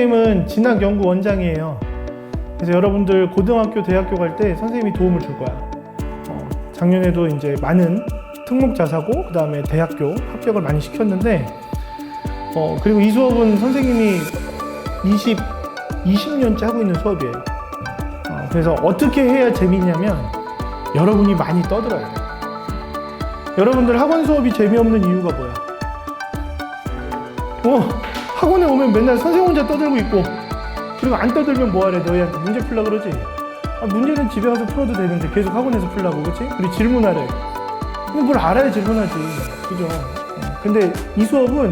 선생님은 진학연구원장이에요. 그래서 여러분들 고등학교, 대학교 갈 때 선생님이 도움을 줄 거야. 작년에도 이제 많은 특목자사고, 그 다음에 대학교 합격을 많이 시켰는데, 그리고 이 수업은 선생님이 20년째 하고 있는 수업이에요. 그래서 어떻게 해야 재밌냐면, 여러분이 많이 떠들어야 돼요. 여러분들 학원 수업이 재미없는 이유가 뭐야? 학원에 오면 맨날 선생님 혼자 떠들고 있고, 그리고 안 떠들면 뭐하래? 너희한테 문제 풀라 그러지? 문제는 집에 가서 풀어도 되는데 계속 학원에서 풀라고, 그치? 그리고 질문하래. 뭘 알아야 질문하지, 그죠? 근데 이 수업은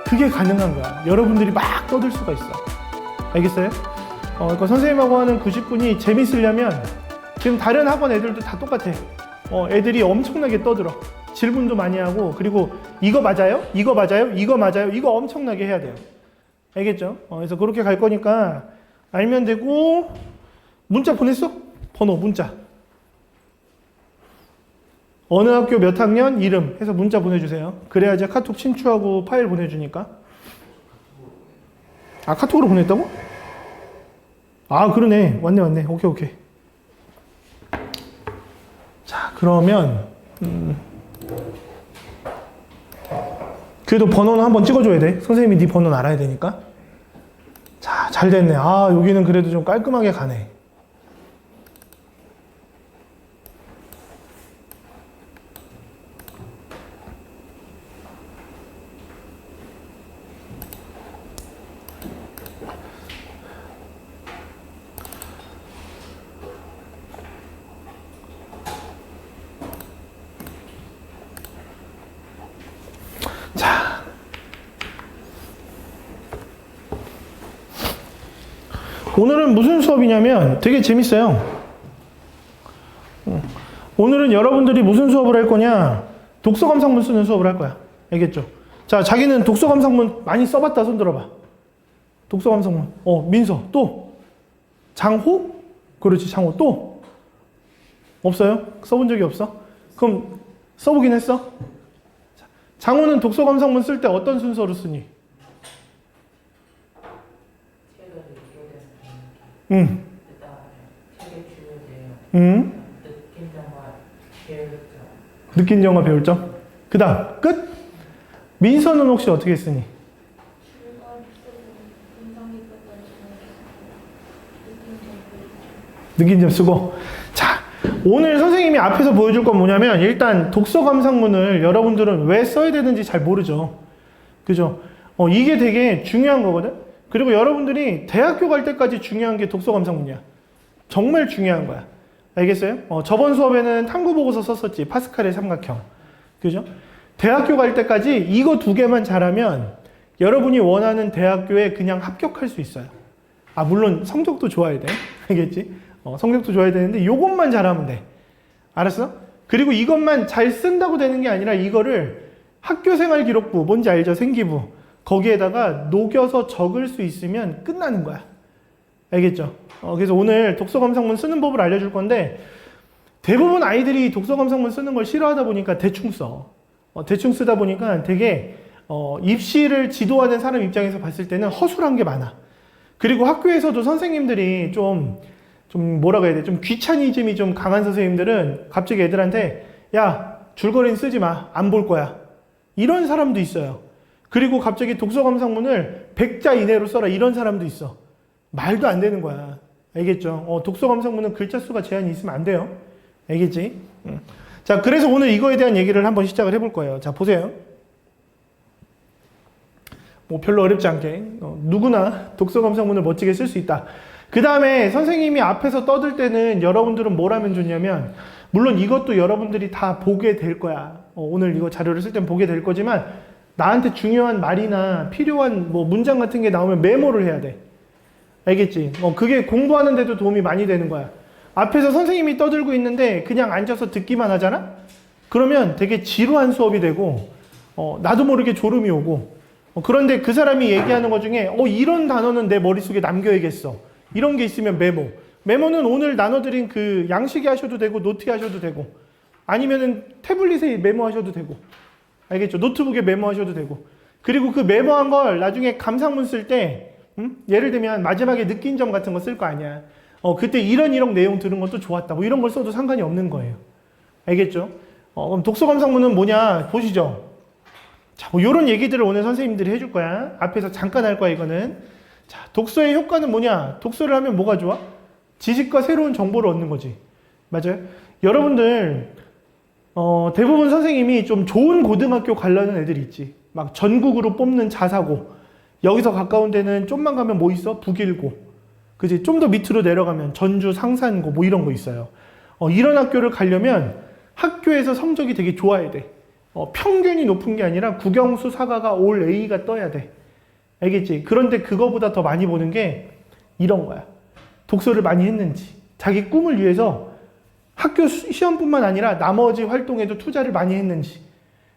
그게 가능한 거야. 여러분들이 막 떠들 수가 있어. 알겠어요? 그러니까 선생님하고 하는 90분이 재밌으려면 지금 다른 학원 애들도 다 똑같아. 애들이 엄청나게 떠들어. 질문도 많이 하고, 그리고 이거 맞아요? 이거 맞아요? 이거 맞아요? 이거 엄청나게 해야 돼요. 알겠죠? 그래서 그렇게 갈 거니까 알면 되고, 문자 보냈어? 번호, 문자. 어느 학교 몇 학년, 이름 해서 문자 보내주세요. 그래야지 카톡 친추하고 파일 보내주니까. 카톡으로 보냈다고? 그러네. 왔네. 오케이. 자, 그러면 그래도 번호는 한번 찍어줘야 돼. 선생님이 네 번호는 알아야 되니까. 자, 잘 됐네. 여기는 그래도 좀 깔끔하게 가네. 자, 오늘은 무슨 수업이냐면 되게 재밌어요. 오늘은 여러분들이 무슨 수업을 할 거냐? 독서감상문 쓰는 수업을 할 거야. 알겠죠? 자, 자기는 독서감상문 많이 써봤다. 손 들어봐. 독서감상문. 민서. 또? 장호? 그렇지, 장호. 또? 없어요? 써본 적이 없어? 그럼 써보긴 했어? 장호는 독서감상문 쓸 때 어떤 순서로 쓰니? 느낀 점과 배울 점? 그 다음 끝? 민서는 혹시 어떻게 쓰니? 느낀 점 쓰고. 자, 오늘 선생님이 앞에서 보여줄 건 뭐냐면, 일단 독서감상문을 여러분들은 왜 써야 되는지 잘 모르죠. 그죠? 이게 되게 중요한 거거든? 그리고 여러분들이 대학교 갈 때까지 중요한 게 독서감상문이야. 정말 중요한 거야. 알겠어요? 저번 수업에는 탐구보고서 썼었지. 파스칼의 삼각형. 그죠? 대학교 갈 때까지 이거 두 개만 잘하면 여러분이 원하는 대학교에 그냥 합격할 수 있어요. 물론 성적도 좋아야 돼. 알겠지? 성적도 좋아야 되는데 이것만 잘하면 돼. 알았어? 그리고 이것만 잘 쓴다고 되는 게 아니라 이거를 학교생활 기록부, 뭔지 알죠? 생기부. 거기에다가 녹여서 적을 수 있으면 끝나는 거야. 알겠죠? 그래서 오늘 독서감상문 쓰는 법을 알려줄 건데, 대부분 아이들이 독서감상문 쓰는 걸 싫어하다 보니까 대충 써. 대충 쓰다 보니까 되게 입시를 지도하는 사람 입장에서 봤을 때는 허술한 게 많아. 그리고 학교에서도 선생님들이 좀 뭐라고 해야 돼? 좀 귀차니즘이 좀 강한 선생님들은 갑자기 애들한테, 야, 줄거리는 쓰지 마. 안 볼 거야. 이런 사람도 있어요. 그리고 갑자기 독서감상문을 100자 이내로 써라. 이런 사람도 있어. 말도 안 되는 거야. 알겠죠? 독서감상문은 글자 수가 제한이 있으면 안 돼요. 알겠지? 자, 그래서 오늘 이거에 대한 얘기를 한번 시작을 해볼 거예요. 자, 보세요. 별로 어렵지 않게. 누구나 독서감상문을 멋지게 쓸 수 있다. 그 다음에 선생님이 앞에서 떠들 때는 여러분들은 뭘 하면 좋냐면, 물론 이것도 여러분들이 다 보게 될 거야. 오늘 이거 자료를 쓸 땐 보게 될 거지만, 나한테 중요한 말이나 필요한 문장 같은 게 나오면 메모를 해야 돼. 알겠지? 그게 공부하는 데도 도움이 많이 되는 거야. 앞에서 선생님이 떠들고 있는데 그냥 앉아서 듣기만 하잖아? 그러면 되게 지루한 수업이 되고, 나도 모르게 졸음이 오고, 그런데 그 사람이 얘기하는 것 중에 이런 단어는 내 머릿속에 남겨야겠어. 이런 게 있으면 메모. 메모는 오늘 나눠드린 그 양식에 하셔도 되고 노트에 하셔도 되고, 아니면은 태블릿에 메모하셔도 되고, 알겠죠? 노트북에 메모하셔도 되고. 그리고 그 메모한 걸 나중에 감상문 쓸 때 예를 들면 마지막에 느낀 점 같은 거 쓸 거 아니야. 그때 이런 내용 들은 것도 좋았다. 뭐 이런 걸 써도 상관이 없는 거예요. 알겠죠? 그럼 독서 감상문은 뭐냐 보시죠. 자, 뭐 이런 얘기들을 오늘 선생님들이 해줄 거야. 앞에서 잠깐 할 거야 이거는. 자, 독서의 효과는 뭐냐? 독서를 하면 뭐가 좋아? 지식과 새로운 정보를 얻는 거지. 맞아요? 여러분들 대부분 선생님이 좀 좋은 고등학교 가려는 애들이 있지. 막 전국으로 뽑는 자사고, 여기서 가까운 데는 좀만 가면 뭐 있어? 북일고, 그지? 좀 더 밑으로 내려가면 전주 상산고 뭐 이런 거 있어요. 이런 학교를 가려면 학교에서 성적이 되게 좋아야 돼. 평균이 높은 게 아니라 국영수 사과가 올 A가 떠야 돼. 알겠지? 그런데 그거보다 더 많이 보는 게 이런 거야. 독서를 많이 했는지, 자기 꿈을 위해서 학교 시험뿐만 아니라 나머지 활동에도 투자를 많이 했는지,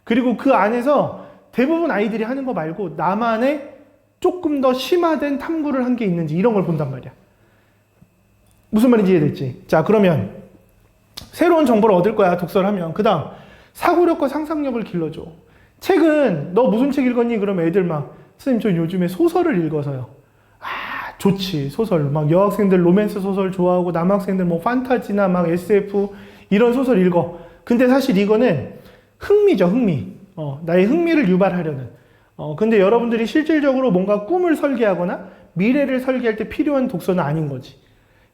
그리고 그 안에서 대부분 아이들이 하는 거 말고 나만의 조금 더 심화된 탐구를 한 게 있는지, 이런 걸 본단 말이야. 무슨 말인지 이해됐지? 자, 그러면 새로운 정보를 얻을 거야, 독서를 하면. 그 다음 사고력과 상상력을 길러줘. 책은 너 무슨 책 읽었니? 그러면 애들 막, 선생님 저 요즘에 소설을 읽어서요. 아, 좋지. 소설. 막 여학생들 로맨스 소설 좋아하고 남학생들 뭐 판타지나 막 SF 이런 소설 읽어. 근데 사실 이거는 흥미죠, 흥미. 나의 흥미를 유발하려는. 근데 여러분들이 실질적으로 뭔가 꿈을 설계하거나 미래를 설계할 때 필요한 독서는 아닌 거지.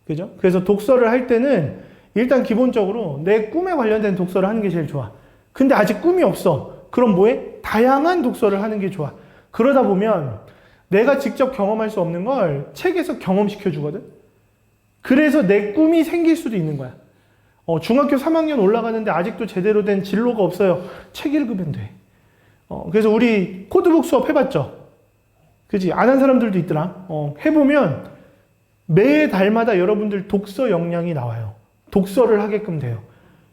그죠? 그래서 독서를 할 때는 일단 기본적으로 내 꿈에 관련된 독서를 하는 게 제일 좋아. 근데 아직 꿈이 없어. 그럼 뭐해? 다양한 독서를 하는 게 좋아. 그러다 보면 내가 직접 경험할 수 없는 걸 책에서 경험시켜 주거든. 그래서 내 꿈이 생길 수도 있는 거야. 중학교 3학년 올라가는데 아직도 제대로 된 진로가 없어요. 책 읽으면 돼. 그래서 우리 코드북 수업 해봤죠? 그지? 안 한 사람들도 있더라. 해보면 매 달마다 여러분들 독서 역량이 나와요. 독서를 하게끔 돼요.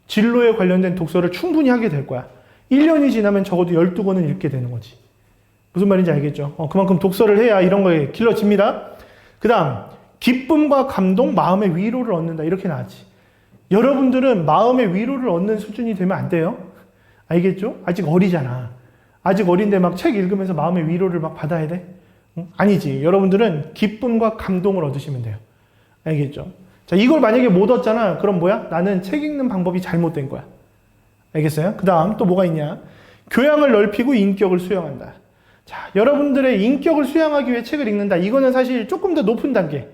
진로에 관련된 독서를 충분히 하게 될 거야. 1년이 지나면 적어도 12권은 읽게 되는 거지. 무슨 말인지 알겠죠? 그만큼 독서를 해야 이런 거에 길러집니다. 그 다음, 기쁨과 감동, 마음의 위로를 얻는다. 이렇게 나왔지. 여러분들은 마음의 위로를 얻는 수준이 되면 안 돼요. 알겠죠? 아직 어리잖아. 아직 어린데 막 책 읽으면서 마음의 위로를 막 받아야 돼? 아니지. 여러분들은 기쁨과 감동을 얻으시면 돼요. 알겠죠? 자, 이걸 만약에 못 얻잖아. 그럼 뭐야? 나는 책 읽는 방법이 잘못된 거야. 알겠어요? 그 다음 또 뭐가 있냐? 교양을 넓히고 인격을 수양한다. 자, 여러분들의 인격을 수양하기 위해 책을 읽는다. 이거는 사실 조금 더 높은 단계.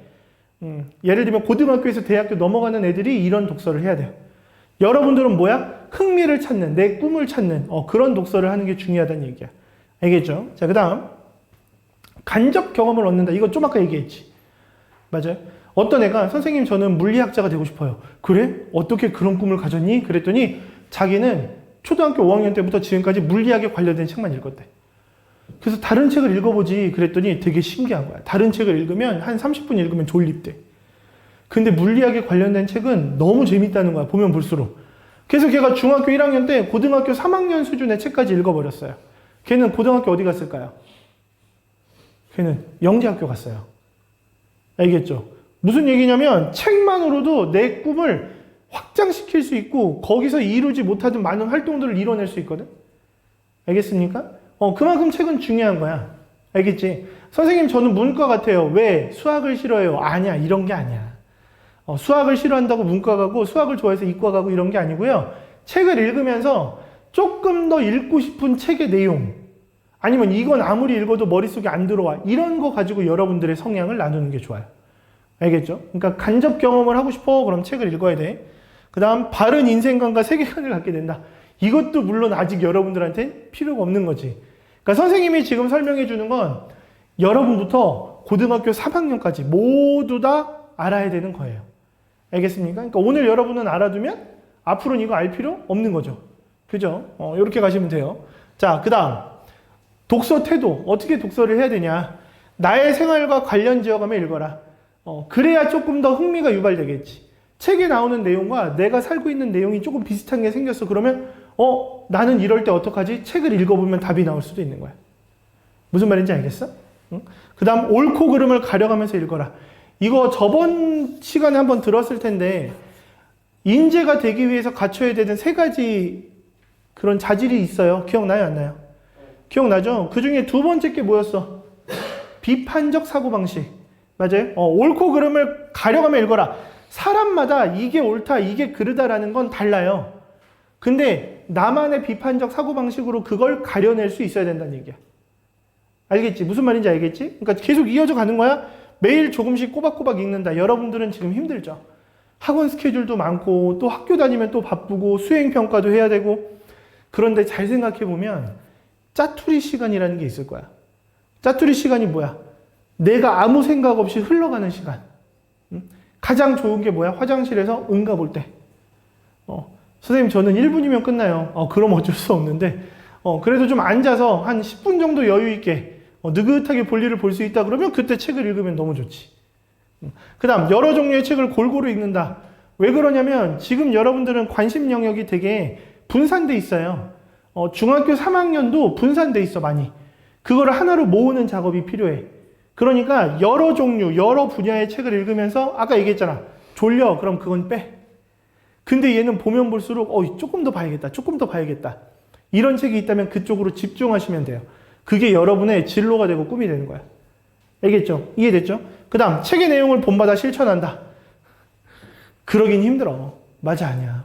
예를 들면 고등학교에서 대학교 넘어가는 애들이 이런 독서를 해야 돼요. 여러분들은 뭐야? 흥미를 찾는, 내 꿈을 찾는 그런 독서를 하는 게 중요하다는 얘기야. 알겠죠? 자, 그 다음 간접 경험을 얻는다. 이거 좀 아까 얘기했지. 맞아요? 어떤 애가 선생님 저는 물리학자가 되고 싶어요. 그래? 어떻게 그런 꿈을 가졌니? 그랬더니 자기는 초등학교 5학년 때부터 지금까지 물리학에 관련된 책만 읽었대. 그래서 다른 책을 읽어보지 그랬더니 되게 신기한 거야. 다른 책을 읽으면 한 30분 읽으면 졸립대. 근데 물리학에 관련된 책은 너무 재밌다는 거야. 보면 볼수록. 그래서 걔가 중학교 1학년 때 고등학교 3학년 수준의 책까지 읽어버렸어요. 걔는 고등학교 어디 갔을까요? 걔는 영재학교 갔어요. 알겠죠? 무슨 얘기냐면 책만으로도 내 꿈을 확장시킬 수 있고 거기서 이루지 못하던 많은 활동들을 이뤄낼 수 있거든? 알겠습니까? 그만큼 책은 중요한 거야. 알겠지? 선생님 저는 문과 같아요. 왜? 수학을 싫어해요. 아니야. 이런 게 아니야. 수학을 싫어한다고 문과 가고 수학을 좋아해서 이과 가고 이런 게 아니고요. 책을 읽으면서 조금 더 읽고 싶은 책의 내용, 아니면 이건 아무리 읽어도 머릿속에 안 들어와, 이런 거 가지고 여러분들의 성향을 나누는 게 좋아요. 알겠죠? 그러니까 간접 경험을 하고 싶어? 그럼 책을 읽어야 돼. 그 다음 바른 인생관과 세계관을 갖게 된다. 이것도 물론 아직 여러분들한테 필요가 없는 거지. 그러니까 선생님이 지금 설명해 주는 건 여러분부터 고등학교 3학년까지 모두 다 알아야 되는 거예요. 알겠습니까? 그러니까 오늘 여러분은 알아두면 앞으로는 이거 알 필요 없는 거죠. 그죠? 이렇게 가시면 돼요. 자, 그 다음 독서 태도. 어떻게 독서를 해야 되냐? 나의 생활과 관련 지어가며 읽어라. 그래야 조금 더 흥미가 유발되겠지. 책에 나오는 내용과 내가 살고 있는 내용이 조금 비슷한 게 생겼어. 그러면 나는 이럴 때 어떡하지? 책을 읽어보면 답이 나올 수도 있는 거야. 무슨 말인지 알겠어? 응? 그 다음 옳고 그름을 가려가면서 읽어라. 이거 저번 시간에 한번 들었을 텐데 인재가 되기 위해서 갖춰야 되는 3가지 그런 자질이 있어요. 기억나요? 안 나요? 기억나죠? 그 중에 두 번째 게 뭐였어? 비판적 사고방식. 맞아요? 옳고 그름을 가려가며 읽어라. 사람마다 이게 옳다, 이게 그르다라는 건 달라요. 근데 나만의 비판적 사고방식으로 그걸 가려낼 수 있어야 된다는 얘기야. 알겠지? 무슨 말인지 알겠지? 그러니까 계속 이어져 가는 거야. 매일 조금씩 꼬박꼬박 읽는다. 여러분들은 지금 힘들죠. 학원 스케줄도 많고 또 학교 다니면 또 바쁘고 수행평가도 해야 되고. 그런데 잘 생각해보면 짜투리 시간이라는 게 있을 거야. 짜투리 시간이 뭐야? 내가 아무 생각 없이 흘러가는 시간. 가장 좋은 게 뭐야? 화장실에서 응가 볼 때. 선생님 저는 1분이면 끝나요. 그럼 어쩔 수 없는데 그래도 좀 앉아서 한 10분 정도 여유 있게 느긋하게 볼일을 볼 수 있다 그러면 그때 책을 읽으면 너무 좋지. 그 다음 여러 종류의 책을 골고루 읽는다. 왜 그러냐면 지금 여러분들은 관심 영역이 되게 분산돼 있어요. 중학교 3학년도 분산돼 있어 많이. 그거를 하나로 모으는 작업이 필요해. 그러니까 여러 종류, 여러 분야의 책을 읽으면서 아까 얘기했잖아. 졸려. 그럼 그건 빼. 근데 얘는 보면 볼수록 조금 더 봐야겠다. 조금 더 봐야겠다. 이런 책이 있다면 그쪽으로 집중하시면 돼요. 그게 여러분의 진로가 되고 꿈이 되는 거야. 알겠죠? 이해됐죠? 그 다음 책의 내용을 본받아 실천한다. 그러긴 힘들어. 맞아 아니야.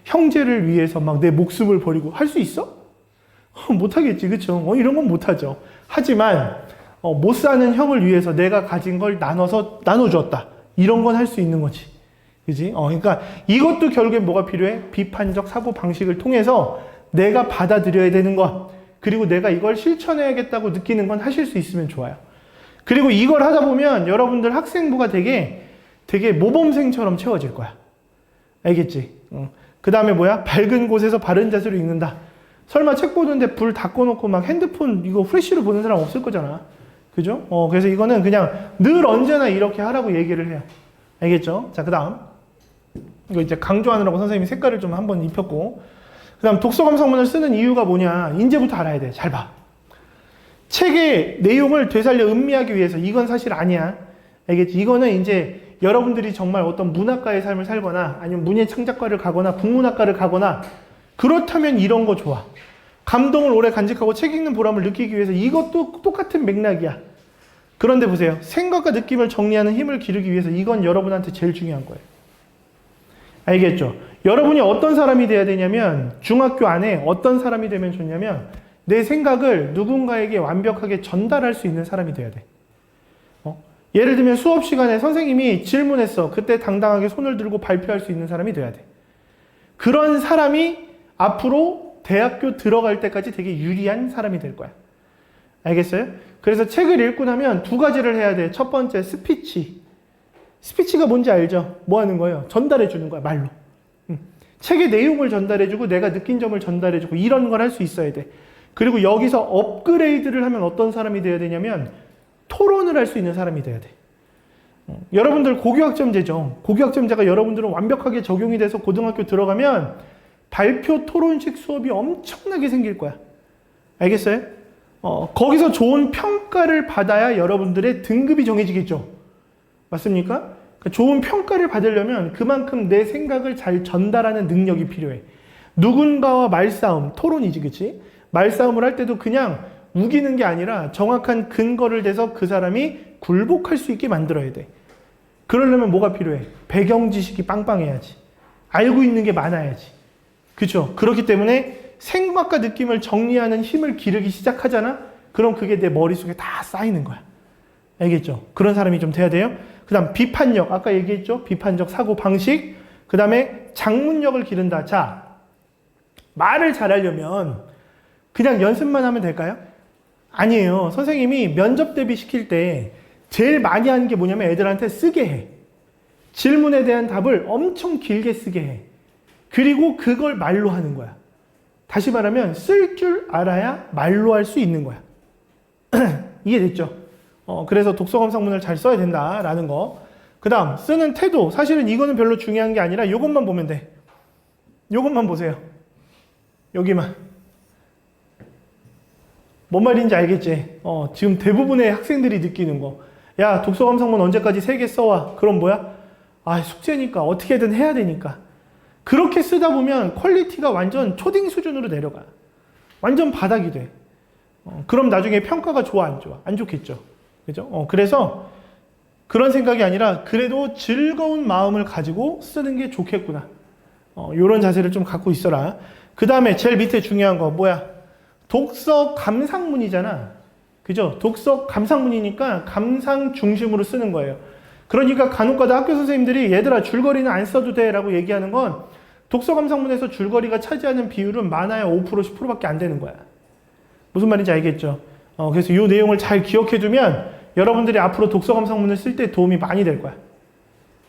형제를 위해서 막 내 목숨을 버리고 할 수 있어? 못하겠지. 그쵸? 이런 건 못하죠. 하지만 못 사는 형을 위해서 내가 가진 걸 나눠주었다. 이런 건 할 수 있는 거지. 그지? 그러니까 이것도 결국에 뭐가 필요해? 비판적 사고 방식을 통해서 내가 받아들여야 되는 것, 그리고 내가 이걸 실천해야겠다고 느끼는 건 하실 수 있으면 좋아요. 그리고 이걸 하다 보면 여러분들 학생부가 되게 모범생처럼 채워질 거야. 알겠지? 그 다음에 뭐야? 밝은 곳에서 바른 자세로 읽는다. 설마 책 보는데 불 다 꺼놓고 막 핸드폰 이거 프레쉬로 보는 사람 없을 거잖아. 그죠? 그래서 이거는 그냥 늘 언제나 이렇게 하라고 얘기를 해요. 알겠죠? 자, 그 다음. 이거 이제 강조하느라고 선생님이 색깔을 좀 한번 입혔고. 그 다음 독서감상문을 쓰는 이유가 뭐냐. 이제부터 알아야 돼. 잘 봐. 책의 내용을 되살려 음미하기 위해서. 이건 사실 아니야. 알겠지? 이거는 이제 여러분들이 정말 어떤 문학가의 삶을 살거나 아니면 문예창작과를 가거나 국문학과를 가거나 그렇다면 이런 거 좋아. 감동을 오래 간직하고 책 읽는 보람을 느끼기 위해서 이것도 똑같은 맥락이야. 그런데 보세요. 생각과 느낌을 정리하는 힘을 기르기 위해서 이건 여러분한테 제일 중요한 거예요. 알겠죠? 여러분이 어떤 사람이 돼야 되냐면 중학교 안에 어떤 사람이 되면 좋냐면 내 생각을 누군가에게 완벽하게 전달할 수 있는 사람이 돼야 돼. 예를 들면 수업 시간에 선생님이 질문했어. 그때 당당하게 손을 들고 발표할 수 있는 사람이 돼야 돼. 그런 사람이 앞으로 대학교 들어갈 때까지 되게 유리한 사람이 될 거야. 알겠어요? 그래서 책을 읽고 나면 두 가지를 해야 돼. 첫 번째, 스피치. 스피치가 뭔지 알죠? 뭐 하는 거예요? 전달해 주는 거야, 말로. 책의 내용을 전달해 주고 내가 느낀 점을 전달해 주고 이런 걸 할 수 있어야 돼. 그리고 여기서 업그레이드를 하면 어떤 사람이 돼야 되냐면 토론을 할 수 있는 사람이 돼야 돼. 여러분들 고교학점제죠. 고교학점제가 여러분들은 완벽하게 적용이 돼서 고등학교 들어가면 발표 토론식 수업이 엄청나게 생길 거야. 알겠어요? 거기서 좋은 평가를 받아야 여러분들의 등급이 정해지겠죠. 맞습니까? 그러니까 좋은 평가를 받으려면 그만큼 내 생각을 잘 전달하는 능력이 필요해. 누군가와 말싸움, 토론이지, 그치? 말싸움을 할 때도 그냥 우기는 게 아니라 정확한 근거를 대서 그 사람이 굴복할 수 있게 만들어야 돼. 그러려면 뭐가 필요해? 배경 지식이 빵빵해야지. 알고 있는 게 많아야지. 그렇죠? 그렇기 때문에 생각과 느낌을 정리하는 힘을 기르기 시작하잖아? 그럼 그게 내 머릿속에 다 쌓이는 거야. 알겠죠? 그런 사람이 좀 돼야 돼요. 그 다음 비판력, 아까 얘기했죠? 비판적 사고 방식. 그 다음에 장문력을 기른다. 자, 말을 잘하려면 그냥 연습만 하면 될까요? 아니에요. 선생님이 면접 대비 시킬 때 제일 많이 하는 게 뭐냐면 애들한테 쓰게 해. 질문에 대한 답을 엄청 길게 쓰게 해. 그리고 그걸 말로 하는 거야. 다시 말하면 쓸 줄 알아야 말로 할 수 있는 거야. 이해됐죠? 그래서 독서감상문을 잘 써야 된다라는 거. 그 다음 쓰는 태도. 사실은 이거는 별로 중요한 게 아니라 이것만 보면 돼. 이것만 보세요. 여기만. 뭔 말인지 알겠지? 지금 대부분의 학생들이 느끼는 거. 야, 독서감상문 언제까지 3개 써와. 그럼 뭐야? 숙제니까 어떻게든 해야 되니까. 그렇게 쓰다 보면 퀄리티가 완전 초딩 수준으로 내려가. 완전 바닥이 돼. 그럼 나중에 평가가 좋아, 안 좋아? 안 좋겠죠. 그죠? 그래서 그런 생각이 아니라 그래도 즐거운 마음을 가지고 쓰는 게 좋겠구나. 요런 자세를 좀 갖고 있어라. 그 다음에 제일 밑에 중요한 거 뭐야? 독서 감상문이잖아. 그죠? 독서 감상문이니까 감상 중심으로 쓰는 거예요. 그러니까 간혹가다 학교 선생님들이 얘들아 줄거리는 안 써도 돼 라고 얘기하는 건 독서 감상문에서 줄거리가 차지하는 비율은 많아야 5% 10%밖에 안 되는 거야. 무슨 말인지 알겠죠? 그래서 이 내용을 잘 기억해 두면 여러분들이 앞으로 독서 감상문을 쓸 때 도움이 많이 될 거야.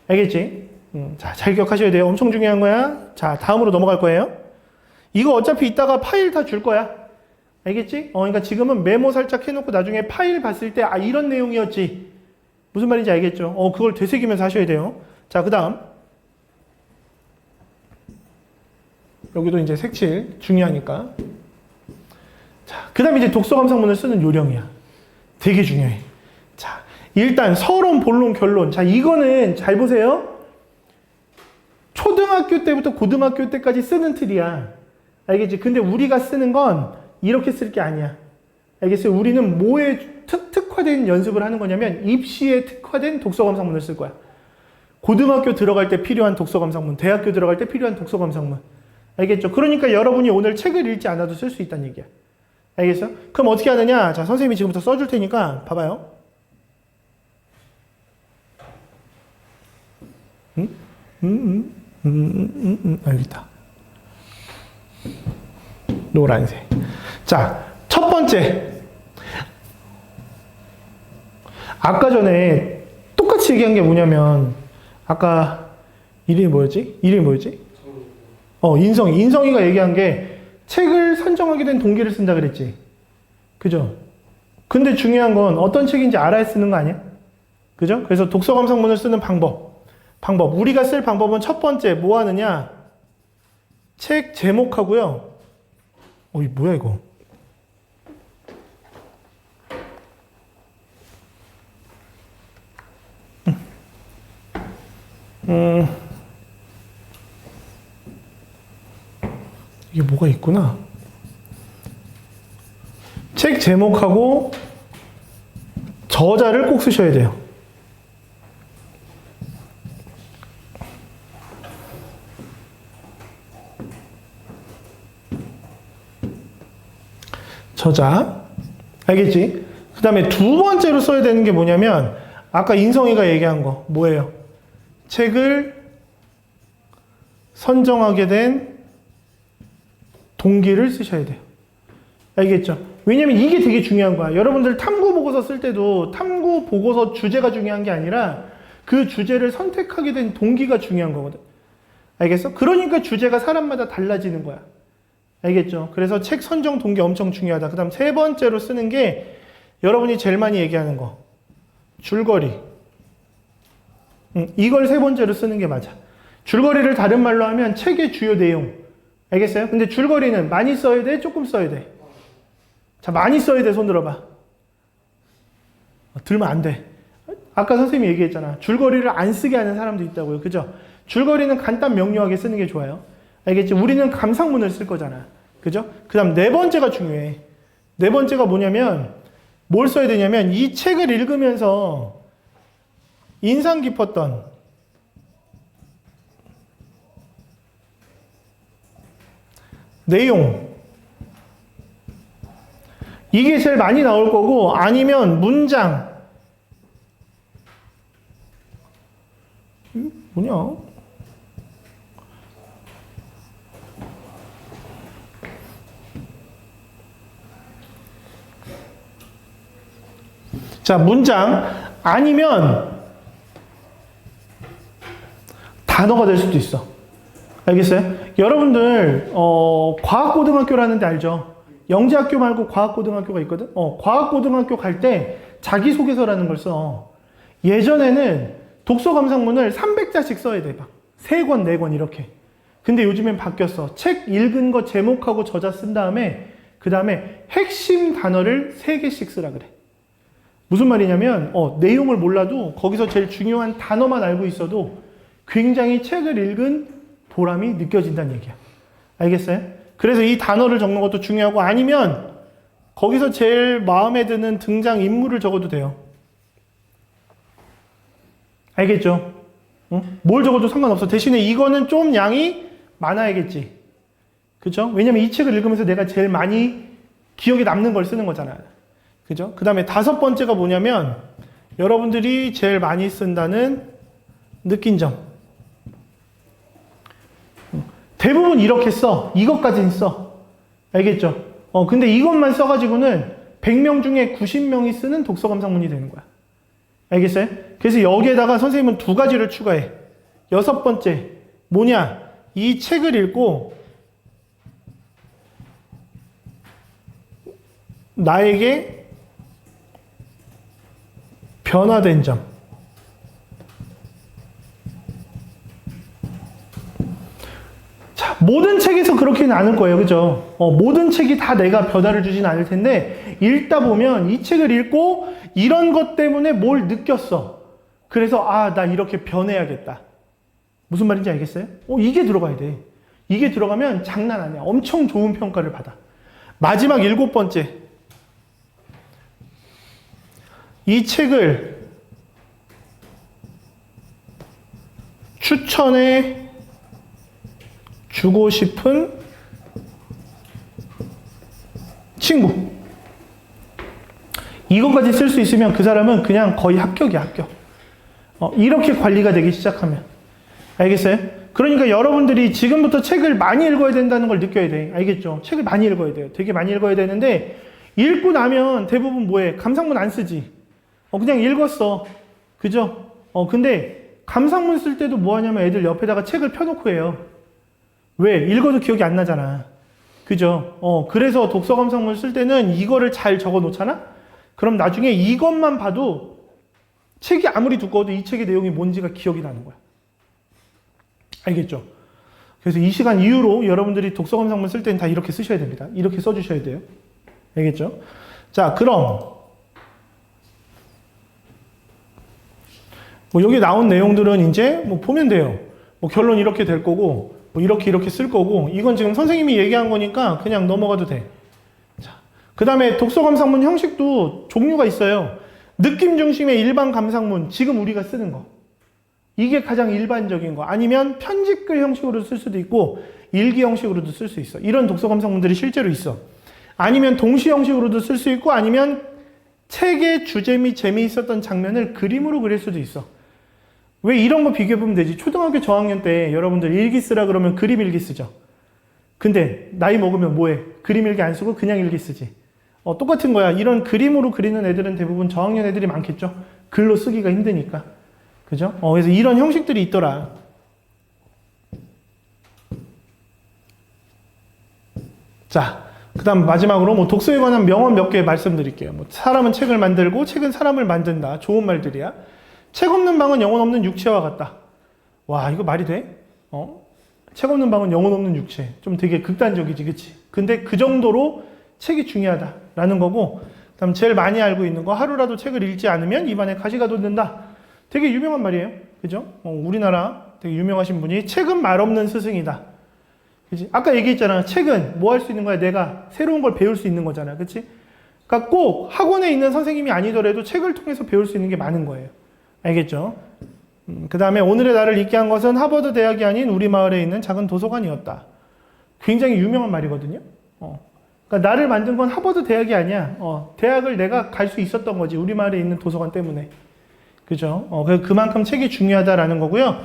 알겠지? 자, 잘 기억하셔야 돼요. 엄청 중요한 거야. 자, 다음으로 넘어갈 거예요. 이거 어차피 이따가 파일 다 줄 거야. 알겠지? 그러니까 지금은 메모 살짝 해놓고 나중에 파일 봤을 때 아, 이런 내용이었지. 무슨 말인지 알겠죠? 그걸 되새기면서 하셔야 돼요. 자, 그 다음. 여기도 이제 색칠 중요하니까. 자, 그 다음에 이제 독서 감상문을 쓰는 요령이야. 되게 중요해. 자, 일단 서론, 본론, 결론. 자, 이거는 잘 보세요. 초등학교 때부터 고등학교 때까지 쓰는 틀이야. 알겠지? 근데 우리가 쓰는 건 이렇게 쓸 게 아니야. 알겠어요? 우리는 뭐에 특화된 연습을 하는 거냐면 입시에 특화된 독서 감상문을 쓸 거야. 고등학교 들어갈 때 필요한 독서 감상문, 대학교 들어갈 때 필요한 독서 감상문. 알겠죠? 그러니까 여러분이 오늘 책을 읽지 않아도 쓸 수 있다는 얘기야. 알겠어? 그럼 어떻게 하느냐? 자, 선생님이 지금부터 써줄 테니까 봐봐요. 여기 있다. 노란색. 자, 첫 번째. 아까 전에 똑같이 얘기한 게 뭐냐면, 아까 이름이 뭐였지? 인성이. 인성이가 얘기한 게 책을 선정하게 된 동기를 쓴다 그랬지. 그죠? 근데 중요한 건 어떤 책인지 알아야 쓰는 거 아니야? 그죠? 그래서 독서 감상문을 쓰는 방법. 우리가 쓸 방법은 첫 번째, 뭐 하느냐? 책 제목하고요. 이 뭐야, 이거? 이게 뭐가 있구나. 책 제목하고 저자를 꼭 쓰셔야 돼요. 저자. 알겠지? 그 다음에 두 번째로 써야 되는 게 뭐냐면 아까 인성이가 얘기한 거 뭐예요? 책을 선정하게 된 동기를 쓰셔야 돼요. 알겠죠? 왜냐면 이게 되게 중요한 거야. 여러분들 탐구 보고서 쓸 때도 탐구 보고서 주제가 중요한 게 아니라 그 주제를 선택하게 된 동기가 중요한 거거든. 알겠어? 그러니까 주제가 사람마다 달라지는 거야. 알겠죠? 그래서 책 선정 동기 엄청 중요하다. 그 다음 세 번째로 쓰는 게 여러분이 제일 많이 얘기하는 거. 줄거리. 이걸 세 번째로 쓰는 게 맞아. 줄거리를 다른 말로 하면 책의 주요 내용. 알겠어요? 근데 줄거리는 많이 써야 돼? 조금 써야 돼? 자, 많이 써야 돼. 손 들어봐. 들면 안 돼. 아까 선생님이 얘기했잖아. 줄거리를 안 쓰게 하는 사람도 있다고요. 그죠? 줄거리는 간단 명료하게 쓰는 게 좋아요. 알겠지? 우리는 감상문을 쓸 거잖아. 그죠? 그 다음 네 번째가 중요해. 네 번째가 뭐냐면 뭘 써야 되냐면 이 책을 읽으면서 인상 깊었던 내용 이게 제일 많이 나올 거고 아니면 문장 뭐냐? 자, 문장 아니면 단어가 될 수도 있어. 알겠어요? 여러분들 과학고등학교라는 데 알죠? 영재학교 말고 과학고등학교가 있거든? 과학고등학교 갈 때 자기소개서라는 걸 써. 예전에는 독서 감상문을 300자씩 써야 돼. 막 3권, 4권 이렇게. 근데 요즘엔 바뀌었어. 책 읽은 거 제목하고 저자 쓴 다음에 그 다음에 핵심 단어를 3개씩 쓰라 그래. 무슨 말이냐면 내용을 몰라도 거기서 제일 중요한 단어만 알고 있어도 굉장히 책을 읽은 보람이 느껴진다는 얘기야. 알겠어요? 그래서 이 단어를 적는 것도 중요하고 아니면 거기서 제일 마음에 드는 등장 인물을 적어도 돼요. 알겠죠? 뭘 적어도 상관없어. 대신에 이거는 좀 양이 많아야겠지. 그죠? 왜냐면 이 책을 읽으면서 내가 제일 많이 기억에 남는 걸 쓰는 거잖아요. 그죠? 그 다음에 5번째가 뭐냐면 여러분들이 제일 많이 쓴다는 느낀 점. 대부분 이렇게 써. 이것까지는 써. 알겠죠? 근데 이것만 써가지고는 100명 중에 90명이 쓰는 독서 감상문이 되는 거야. 알겠어요? 그래서 여기에다가 선생님은 2가지를 추가해. 6번째, 뭐냐? 이 책을 읽고 나에게 변화된 점. 자, 모든 책에서 그렇게는 않을 거예요. 그죠? 모든 책이 다 내가 변화를 주진 않을 텐데, 읽다 보면 이 책을 읽고 이런 것 때문에 뭘 느꼈어. 그래서, 나 이렇게 변해야겠다. 무슨 말인지 알겠어요? 이게 들어가야 돼. 이게 들어가면 장난 아니야. 엄청 좋은 평가를 받아. 마지막 7번째. 이 책을 추천해 주고 싶은 친구. 이것까지 쓸 수 있으면 그 사람은 그냥 거의 합격이야, 합격. 이렇게 관리가 되기 시작하면. 알겠어요? 그러니까 여러분들이 지금부터 책을 많이 읽어야 된다는 걸 느껴야 돼. 알겠죠? 책을 많이 읽어야 돼요. 되게 많이 읽어야 되는데, 읽고 나면 대부분 뭐해? 감상문 안 쓰지. 그냥 읽었어. 그죠? 근데 감상문 쓸 때도 뭐 하냐면 애들 옆에다가 책을 펴놓고 해요. 왜? 읽어도 기억이 안 나잖아. 그죠? 그래서 독서 감상문 쓸 때는 이거를 잘 적어 놓잖아? 그럼 나중에 이것만 봐도 책이 아무리 두꺼워도 이 책의 내용이 뭔지가 기억이 나는 거야. 알겠죠? 그래서 이 시간 이후로 여러분들이 독서 감상문 쓸 때는 다 이렇게 쓰셔야 됩니다. 이렇게 써주셔야 돼요. 알겠죠? 자, 그럼 여기 나온 내용들은 이제 보면 돼요. 결론 이렇게 될 거고, 이렇게 쓸 거고, 이건 지금 선생님이 얘기한 거니까 그냥 넘어가도 돼. 자, 그 다음에 독서 감상문 형식도 종류가 있어요. 느낌 중심의 일반 감상문, 지금 우리가 쓰는 거. 이게 가장 일반적인 거. 아니면 편집글 형식으로 쓸 수도 있고, 일기 형식으로도 쓸 수 있어. 이런 독서 감상문들이 실제로 있어. 아니면 동시 형식으로도 쓸 수 있고, 아니면 책의 주제 및 재미있었던 장면을 그림으로 그릴 수도 있어. 왜 이런 거 비교해보면 되지? 초등학교 저학년 때 여러분들 일기 쓰라 그러면 그림 일기 쓰죠. 근데 나이 먹으면 뭐해? 그림 일기 안 쓰고 그냥 일기 쓰지. 똑같은 거야. 이런 그림으로 그리는 애들은 대부분 저학년 애들이 많겠죠. 글로 쓰기가 힘드니까. 그죠? 그래서 이런 형식들이 있더라. 자, 그 다음 마지막으로 독서에 관한 명언 몇 개 말씀드릴게요. 사람은 책을 만들고 책은 사람을 만든다. 좋은 말들이야. 책 없는 방은 영혼 없는 육체와 같다. 와, 이거 말이 돼? 책 없는 방은 영혼 없는 육체. 좀 되게 극단적이지, 그치? 근데 그 정도로 책이 중요하다라는 거고, 그 다음 제일 많이 알고 있는 거, 하루라도 책을 읽지 않으면 입안에 가시가 돋는다. 되게 유명한 말이에요. 그죠? 우리나라 되게 유명하신 분이 책은 말 없는 스승이다. 그치? 아까 얘기했잖아. 책은 뭐 할 수 있는 거야? 내가 새로운 걸 배울 수 있는 거잖아. 그치? 그러니까 꼭 학원에 있는 선생님이 아니더라도 책을 통해서 배울 수 있는 게 많은 거예요. 알겠죠? 그 다음에 오늘의 나를 읽게 한 것은 하버드 대학이 아닌 우리 마을에 있는 작은 도서관이었다. 굉장히 유명한 말이거든요. 그러니까 나를 만든 건 하버드 대학이 아니야. 대학을 내가 갈 수 있었던 거지. 우리 마을에 있는 도서관 때문에. 그죠? 그만큼 책이 중요하다라는 거고요.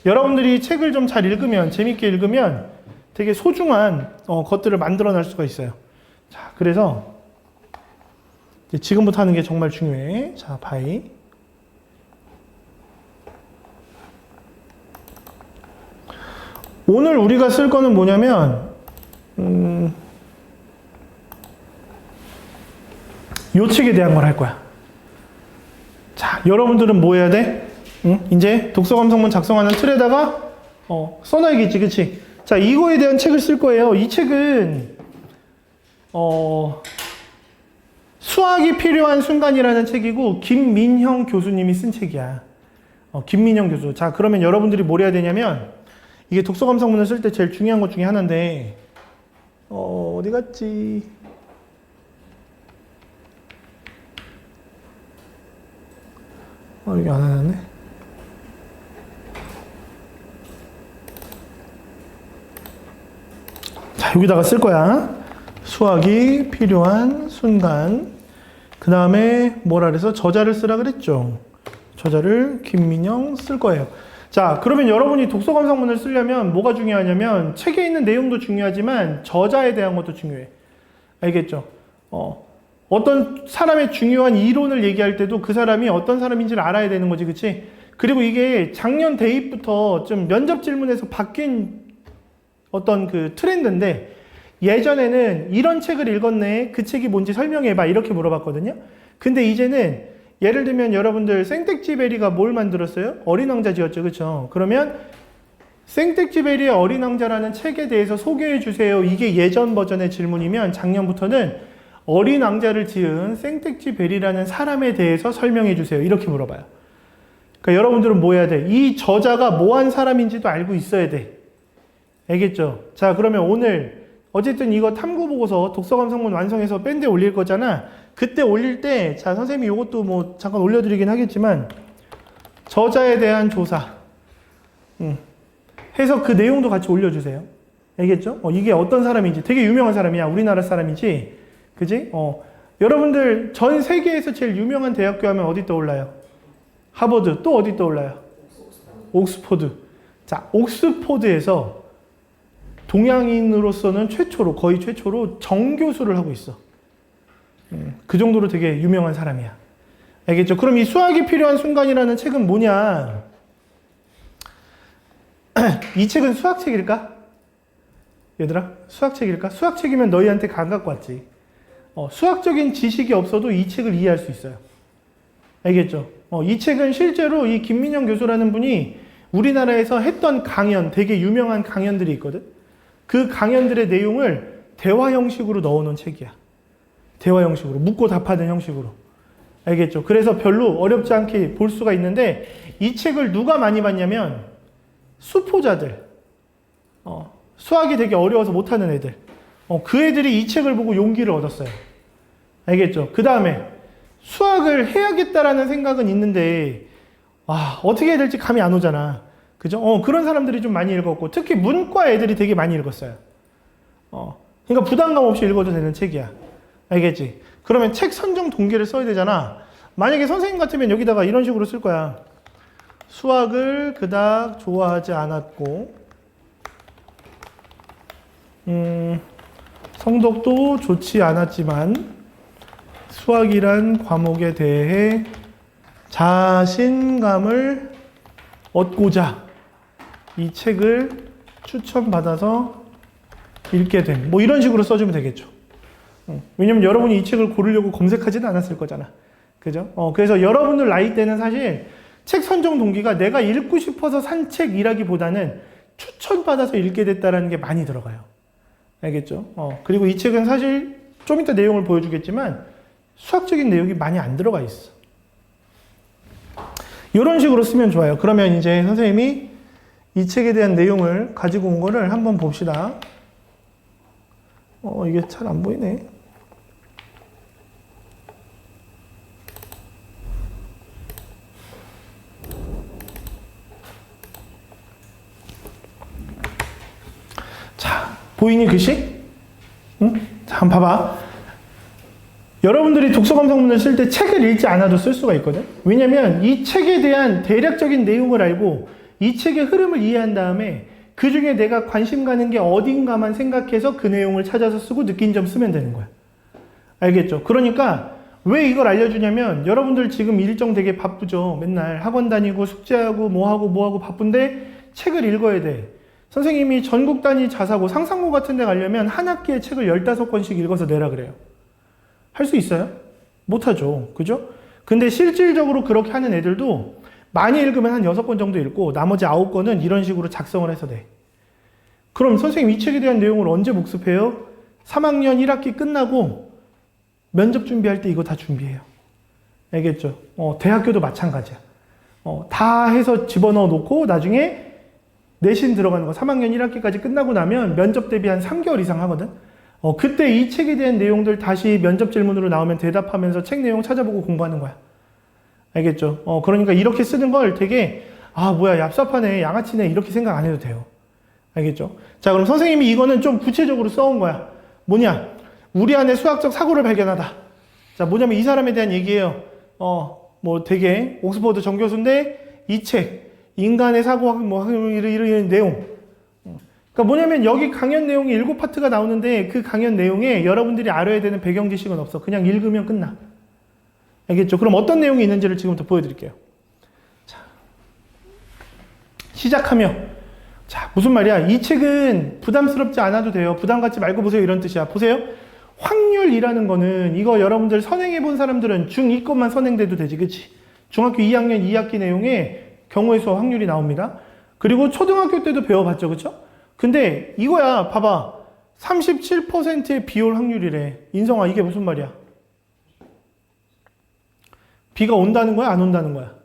여러분들이 책을 좀 잘 읽으면, 재밌게 읽으면 되게 소중한 것들을 만들어낼 수가 있어요. 자, 그래서 지금부터 하는 게 정말 중요해. 자, 바이. 오늘 우리가 쓸 거는 뭐냐면, 요 책에 대한 걸 할 거야. 자, 여러분들은 뭐 해야 돼? 이제 독서 감상문 작성하는 틀에다가, 써놔야겠지, 그치? 자, 이거에 대한 책을 쓸 거예요. 이 책은, 수학이 필요한 순간이라는 책이고, 김민형 교수님이 쓴 책이야. 김민형 교수. 자, 그러면 여러분들이 뭘 해야 되냐면, 이게 독서 감상문을 쓸 때 제일 중요한 것 중에 하나인데, 어디 갔지? 여기 안 해놨네? 자, 여기다가 쓸 거야. 수학이 필요한 순간. 그 다음에 뭐라 그래서 저자를 쓰라 그랬죠. 저자를 김민영 쓸 거예요. 자, 그러면 여러분이 독서감상문을 쓰려면 뭐가 중요하냐면 책에 있는 내용도 중요하지만 저자에 대한 것도 중요해. 알겠죠? 어떤 사람의 중요한 이론을 얘기할 때도 그 사람이 어떤 사람인지를 알아야 되는 거지, 그치? 그리고 이게 작년 대입부터 좀 면접 질문에서 바뀐 어떤 그 트렌드인데, 예전에는 이런 책을 읽었네, 그 책이 뭔지 설명해봐, 이렇게 물어봤거든요. 근데 이제는 예를 들면 여러분들 생텍쥐베리가 뭘 만들었어요? 어린 왕자 지었죠, 그쵸? 그러면 생텍쥐베리의 어린 왕자라는 책에 대해서 소개해 주세요. 이게 예전 버전의 질문이면 작년부터는 어린 왕자를 지은 생텍쥐베리라는 사람에 대해서 설명해 주세요. 이렇게 물어봐요. 그러니까 여러분들은 뭐 해야 돼? 이 저자가 뭐한 사람인지도 알고 있어야 돼. 알겠죠? 자, 그러면 오늘 어쨌든 이거 탐구보고서 독서감상문 완성해서 밴드에 올릴 거잖아. 그때 올릴 때, 자, 선생님이 이것도 뭐 잠깐 올려드리긴 하겠지만, 저자에 대한 조사 해서 그 내용도 같이 올려주세요. 알겠죠? 이게 어떤 사람인지, 되게 유명한 사람이야. 우리나라 사람이지. 그지? 여러분들 전 세계에서 제일 유명한 대학교 하면 어디 떠올라요? 하버드. 또 어디 떠올라요? 옥스포드. 자, 옥스포드에서 동양인으로서는 최초로, 거의 최초로 정교수를 하고 있어. 그 정도로 되게 유명한 사람이야. 알겠죠? 그럼 이 수학이 필요한 순간이라는 책은 뭐냐? 이 책은 수학책일까? 얘들아, 수학책일까? 수학책이면 너희한테 안 갖고 왔지. 수학적인 지식이 없어도 이 책을 이해할 수 있어요. 알겠죠? 이 책은 실제로 이 김민영 교수라는 분이 우리나라에서 했던 강연, 되게 유명한 강연들이 있거든? 그 강연들의 내용을 대화 형식으로 넣어놓은 책이야. 대화 형식으로, 묻고 답하는 형식으로. 알겠죠? 그래서 별로 어렵지 않게 볼 수가 있는데, 이 책을 누가 많이 봤냐면 수포자들, 수학이 되게 어려워서 못하는 애들, 그 애들이 이 책을 보고 용기를 얻었어요. 알겠죠? 그 다음에 수학을 해야겠다라는 생각은 있는데 어떻게 해야 될지 감이 안 오잖아. 그죠? 그런 사람들이 좀 많이 읽었고, 특히 문과 애들이 되게 많이 읽었어요. 그러니까 부담감 없이 읽어도 되는 책이야. 알겠지? 그러면 책 선정 동기를 써야 되잖아. 만약에 선생님 같으면 여기다가 이런 식으로 쓸 거야. 수학을 그닥 좋아하지 않았고, 성적도 좋지 않았지만, 수학이란 과목에 대해 자신감을 얻고자 이 책을 추천받아서 읽게 된, 뭐 이런 식으로 써주면 되겠죠. 왜냐면 여러분이 이 책을 고르려고 검색하지는 않았을 거잖아. 그죠? 그래서 여러분들 나이 때는 사실 책 선정 동기가 내가 읽고 싶어서 산 책이라기보다는 추천받아서 읽게 됐다라는 게 많이 들어가요. 알겠죠? 그리고 이 책은 사실 좀 이따 내용을 보여주겠지만 수학적인 내용이 많이 안 들어가 있어. 이런 식으로 쓰면 좋아요. 그러면 이제 선생님이 이 책에 대한 내용을 가지고 온 거를 한번 봅시다. 이게 잘 안 보이네. 자, 보이니 글씨? 응? 자, 한번 봐봐. 여러분들이 독서감상문을 쓸 때 책을 읽지 않아도 쓸 수가 있거든. 왜냐면 이 책에 대한 대략적인 내용을 알고 이 책의 흐름을 이해한 다음에 그 중에 내가 관심 가는 게 어딘가만 생각해서 그 내용을 찾아서 쓰고 느낀 점 쓰면 되는 거야. 알겠죠? 그러니까 왜 이걸 알려주냐면, 여러분들 지금 일정 되게 바쁘죠. 맨날 학원 다니고 숙제하고 뭐하고 바쁜데 책을 읽어야 돼. 선생님이 전국 단위 자사고 상상고 같은 데 가려면 한 학기에 책을 15권씩 읽어서 내라 그래요. 할 수 있어요? 못하죠. 그죠? 근데 실질적으로 그렇게 하는 애들도 많이 읽으면 한 6권 정도 읽고 나머지 9권은 이런 식으로 작성을 해서 돼. 그럼 선생님 이 책에 대한 내용을 언제 복습해요? 3학년 1학기 끝나고 면접 준비할 때 이거 다 준비해요. 알겠죠? 대학교도 마찬가지야. 다 해서 집어넣어 놓고 나중에 내신 들어가는 거 3학년 1학기까지 끝나고 나면 면접 대비 한 3개월 이상 하거든? 그때 이 책에 대한 내용들 다시 면접 질문으로 나오면 대답하면서 책 내용 찾아보고 공부하는 거야. 알겠죠? 그러니까 이렇게 쓰는 걸 되게, 뭐야, 얍삽하네, 양아치네, 이렇게 생각 안 해도 돼요. 알겠죠? 자, 그럼 선생님이 이거는 좀 구체적으로 써온 거야. 뭐냐? 우리 안에 수학적 사고를 발견하다. 자, 뭐냐면 이 사람에 대한 얘기예요. 뭐 되게 옥스퍼드 정교수인데 이 책, 인간의 사고, 뭐 이런 내용. 그러니까 뭐냐면 여기 강연 내용이 7파트가 나오는데 그 강연 내용에 여러분들이 알아야 되는 배경 지식은 없어. 그냥 읽으면 끝나. 알겠죠? 그럼 어떤 내용이 있는지를 지금부터 보여드릴게요. 자, 시작하며. 자, 무슨 말이야? 이 책은 부담스럽지 않아도 돼요. 부담 갖지 말고 보세요. 이런 뜻이야. 보세요. 확률이라는 거는 이거 여러분들 선행해 본 사람들은 중2 것만 선행돼도 되지. 그치? 중학교 2학년 2학기 내용에 경우의 수와 확률이 나옵니다. 그리고 초등학교 때도 배워봤죠. 그쵸? 근데 이거야. 봐봐. 37%의 비올 확률이래. 인성아, 이게 무슨 말이야? 비가 온다는 거야? 안 온다는 거야?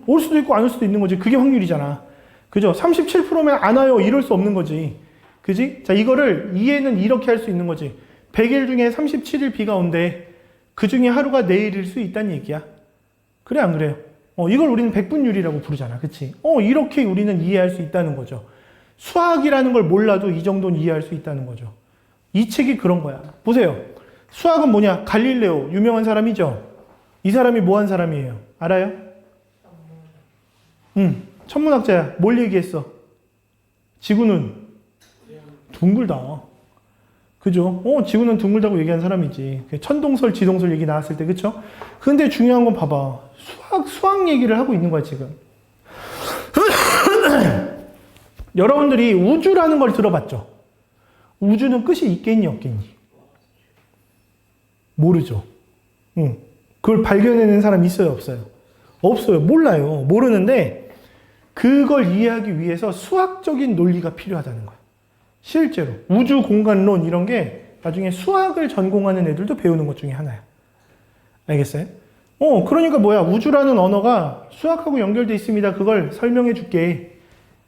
올 수도 있고 안 올 수도 있는 거지. 그게 확률이잖아. 그죠? 37%면 안 와요. 이럴 수 없는 거지. 그지? 자, 이거를 이해는 이렇게 할 수 있는 거지. 100일 중에 37일 비가 온대. 그 중에 하루가 내일일 수 있다는 얘기야. 그래, 안 그래요? 이걸 우리는 백분율이라고 부르잖아. 그치? 이렇게 우리는 이해할 수 있다는 거죠. 수학이라는 걸 몰라도 이 정도는 이해할 수 있다는 거죠. 이 책이 그런 거야. 보세요. 수학은 뭐냐? 갈릴레오. 유명한 사람이죠? 이 사람이 뭐 한 사람이에요? 알아요? 천문학자야. 뭘 얘기했어? 지구는 둥글다. 그죠? 지구는 둥글다고 얘기한 사람이지. 천동설, 지동설 얘기 나왔을 때, 그쵸? 근데 중요한 건 봐봐. 수학 얘기를 하고 있는 거야, 지금. 여러분들이 우주라는 걸 들어봤죠? 우주는 끝이 있겠니, 없겠니? 모르죠. 그걸 발견해낸 사람이 있어요, 없어요? 없어요. 몰라요. 모르는데, 그걸 이해하기 위해서 수학적인 논리가 필요하다는 거야. 실제로. 우주 공간론 이런 게 나중에 수학을 전공하는 애들도 배우는 것 중에 하나야. 알겠어요? 그러니까 뭐야. 우주라는 언어가 수학하고 연결되어 있습니다. 그걸 설명해 줄게.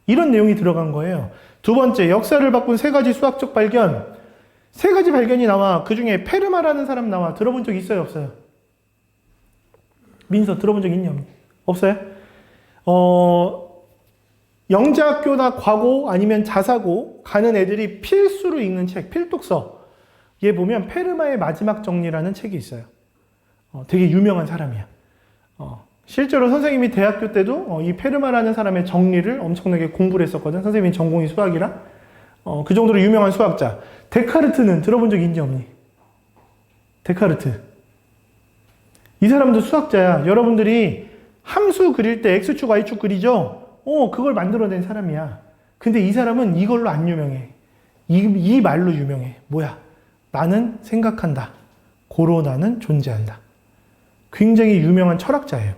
이런 내용이 들어간 거예요. 두 번째, 역사를 바꾼 3가지 수학적 발견. 3가지 발견이 나와. 그 중에 페르마라는 사람 나와. 들어본 적 있어요, 없어요? 민서 들어본 적 있냐? 없어요? 영재학교나 과고 아니면 자사고 가는 애들이 필수로 읽는 책, 필독서. 얘 보면 페르마의 마지막 정리라는 책이 있어요. 되게 유명한 사람이야. 실제로 선생님이 대학교 때도 이 페르마라는 사람의 정리를 엄청나게 공부를 했었거든. 선생님이 전공이 수학이라. 그 정도로 유명한 수학자. 데카르트는 들어본 적 있니 없니? 데카르트. 이 사람도 수학자야. 여러분들이 함수 그릴 때 X축, Y축 그리죠? 그걸 만들어낸 사람이야. 근데 이 사람은 이걸로 안 유명해. 이 말로 유명해. 뭐야? 나는 생각한다. 고로 나는 존재한다. 굉장히 유명한 철학자예요.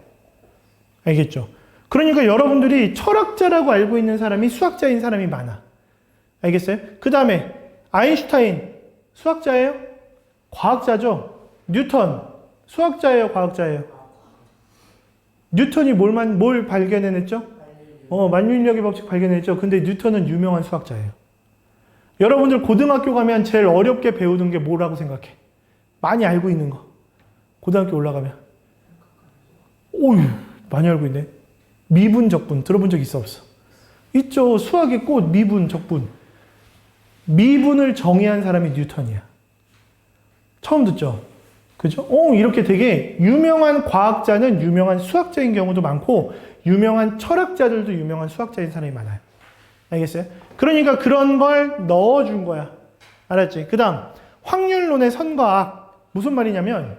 알겠죠? 그러니까 여러분들이 철학자라고 알고 있는 사람이 수학자인 사람이 많아. 알겠어요? 그 다음에 아인슈타인 수학자예요? 과학자죠? 뉴턴 수학자예요? 과학자예요? 뉴턴이 뭘 발견해냈죠? 만유인력의 법칙 발견했죠. 근데 뉴턴은 유명한 수학자예요. 여러분들 고등학교 가면 제일 어렵게 배우는 게 뭐라고 생각해? 많이 알고 있는 거. 고등학교 올라가면. 오유, 많이 알고 있네. 미분, 적분. 들어본 적 있어, 없어? 있죠. 수학의 꽃, 미분, 적분. 미분을 정의한 사람이 뉴턴이야. 처음 듣죠? 그죠? 이렇게 되게 유명한 과학자는 유명한 수학자인 경우도 많고, 유명한 철학자들도 유명한 수학자인 사람이 많아요. 알겠어요? 그러니까 그런 걸 넣어준 거야. 알았지? 그 다음, 확률론의 선과 악. 무슨 말이냐면,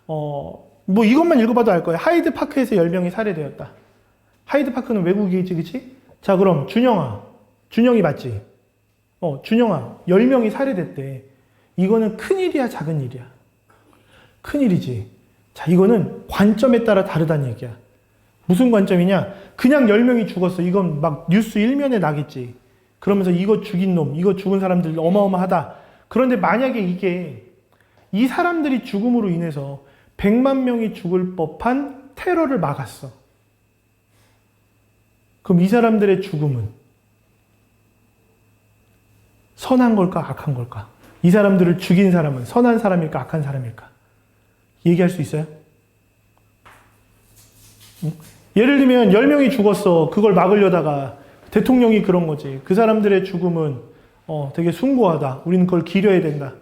뭐 이것만 읽어봐도 알 거예요. 하이드 파크에서 10명이 살해되었다. 하이드 파크는 외국이지, 그치? 자, 그럼 준영이 맞지? 준영아, 10명이 살해됐대. 이거는 큰일이야, 작은 일이야? 큰일이지. 자, 이거는 관점에 따라 다르다는 얘기야. 무슨 관점이냐? 그냥 10명이 죽었어. 이건 막 뉴스 1면에 나겠지. 그러면서 이거 죽인 놈, 이거 죽은 사람들 어마어마하다. 그런데 만약에 이게 이 사람들이 죽음으로 인해서 100만 명이 죽을 법한 테러를 막았어. 그럼 이 사람들의 죽음은 선한 걸까, 악한 걸까? 이 사람들을 죽인 사람은 선한 사람일까, 악한 사람일까? 얘기할 수 있어요? 응? 예를 들면 10명이 죽었어. 그걸 막으려다가 대통령이 그런 거지. 그 사람들의 죽음은 되게 숭고하다. 우리는 그걸 기려야 된다.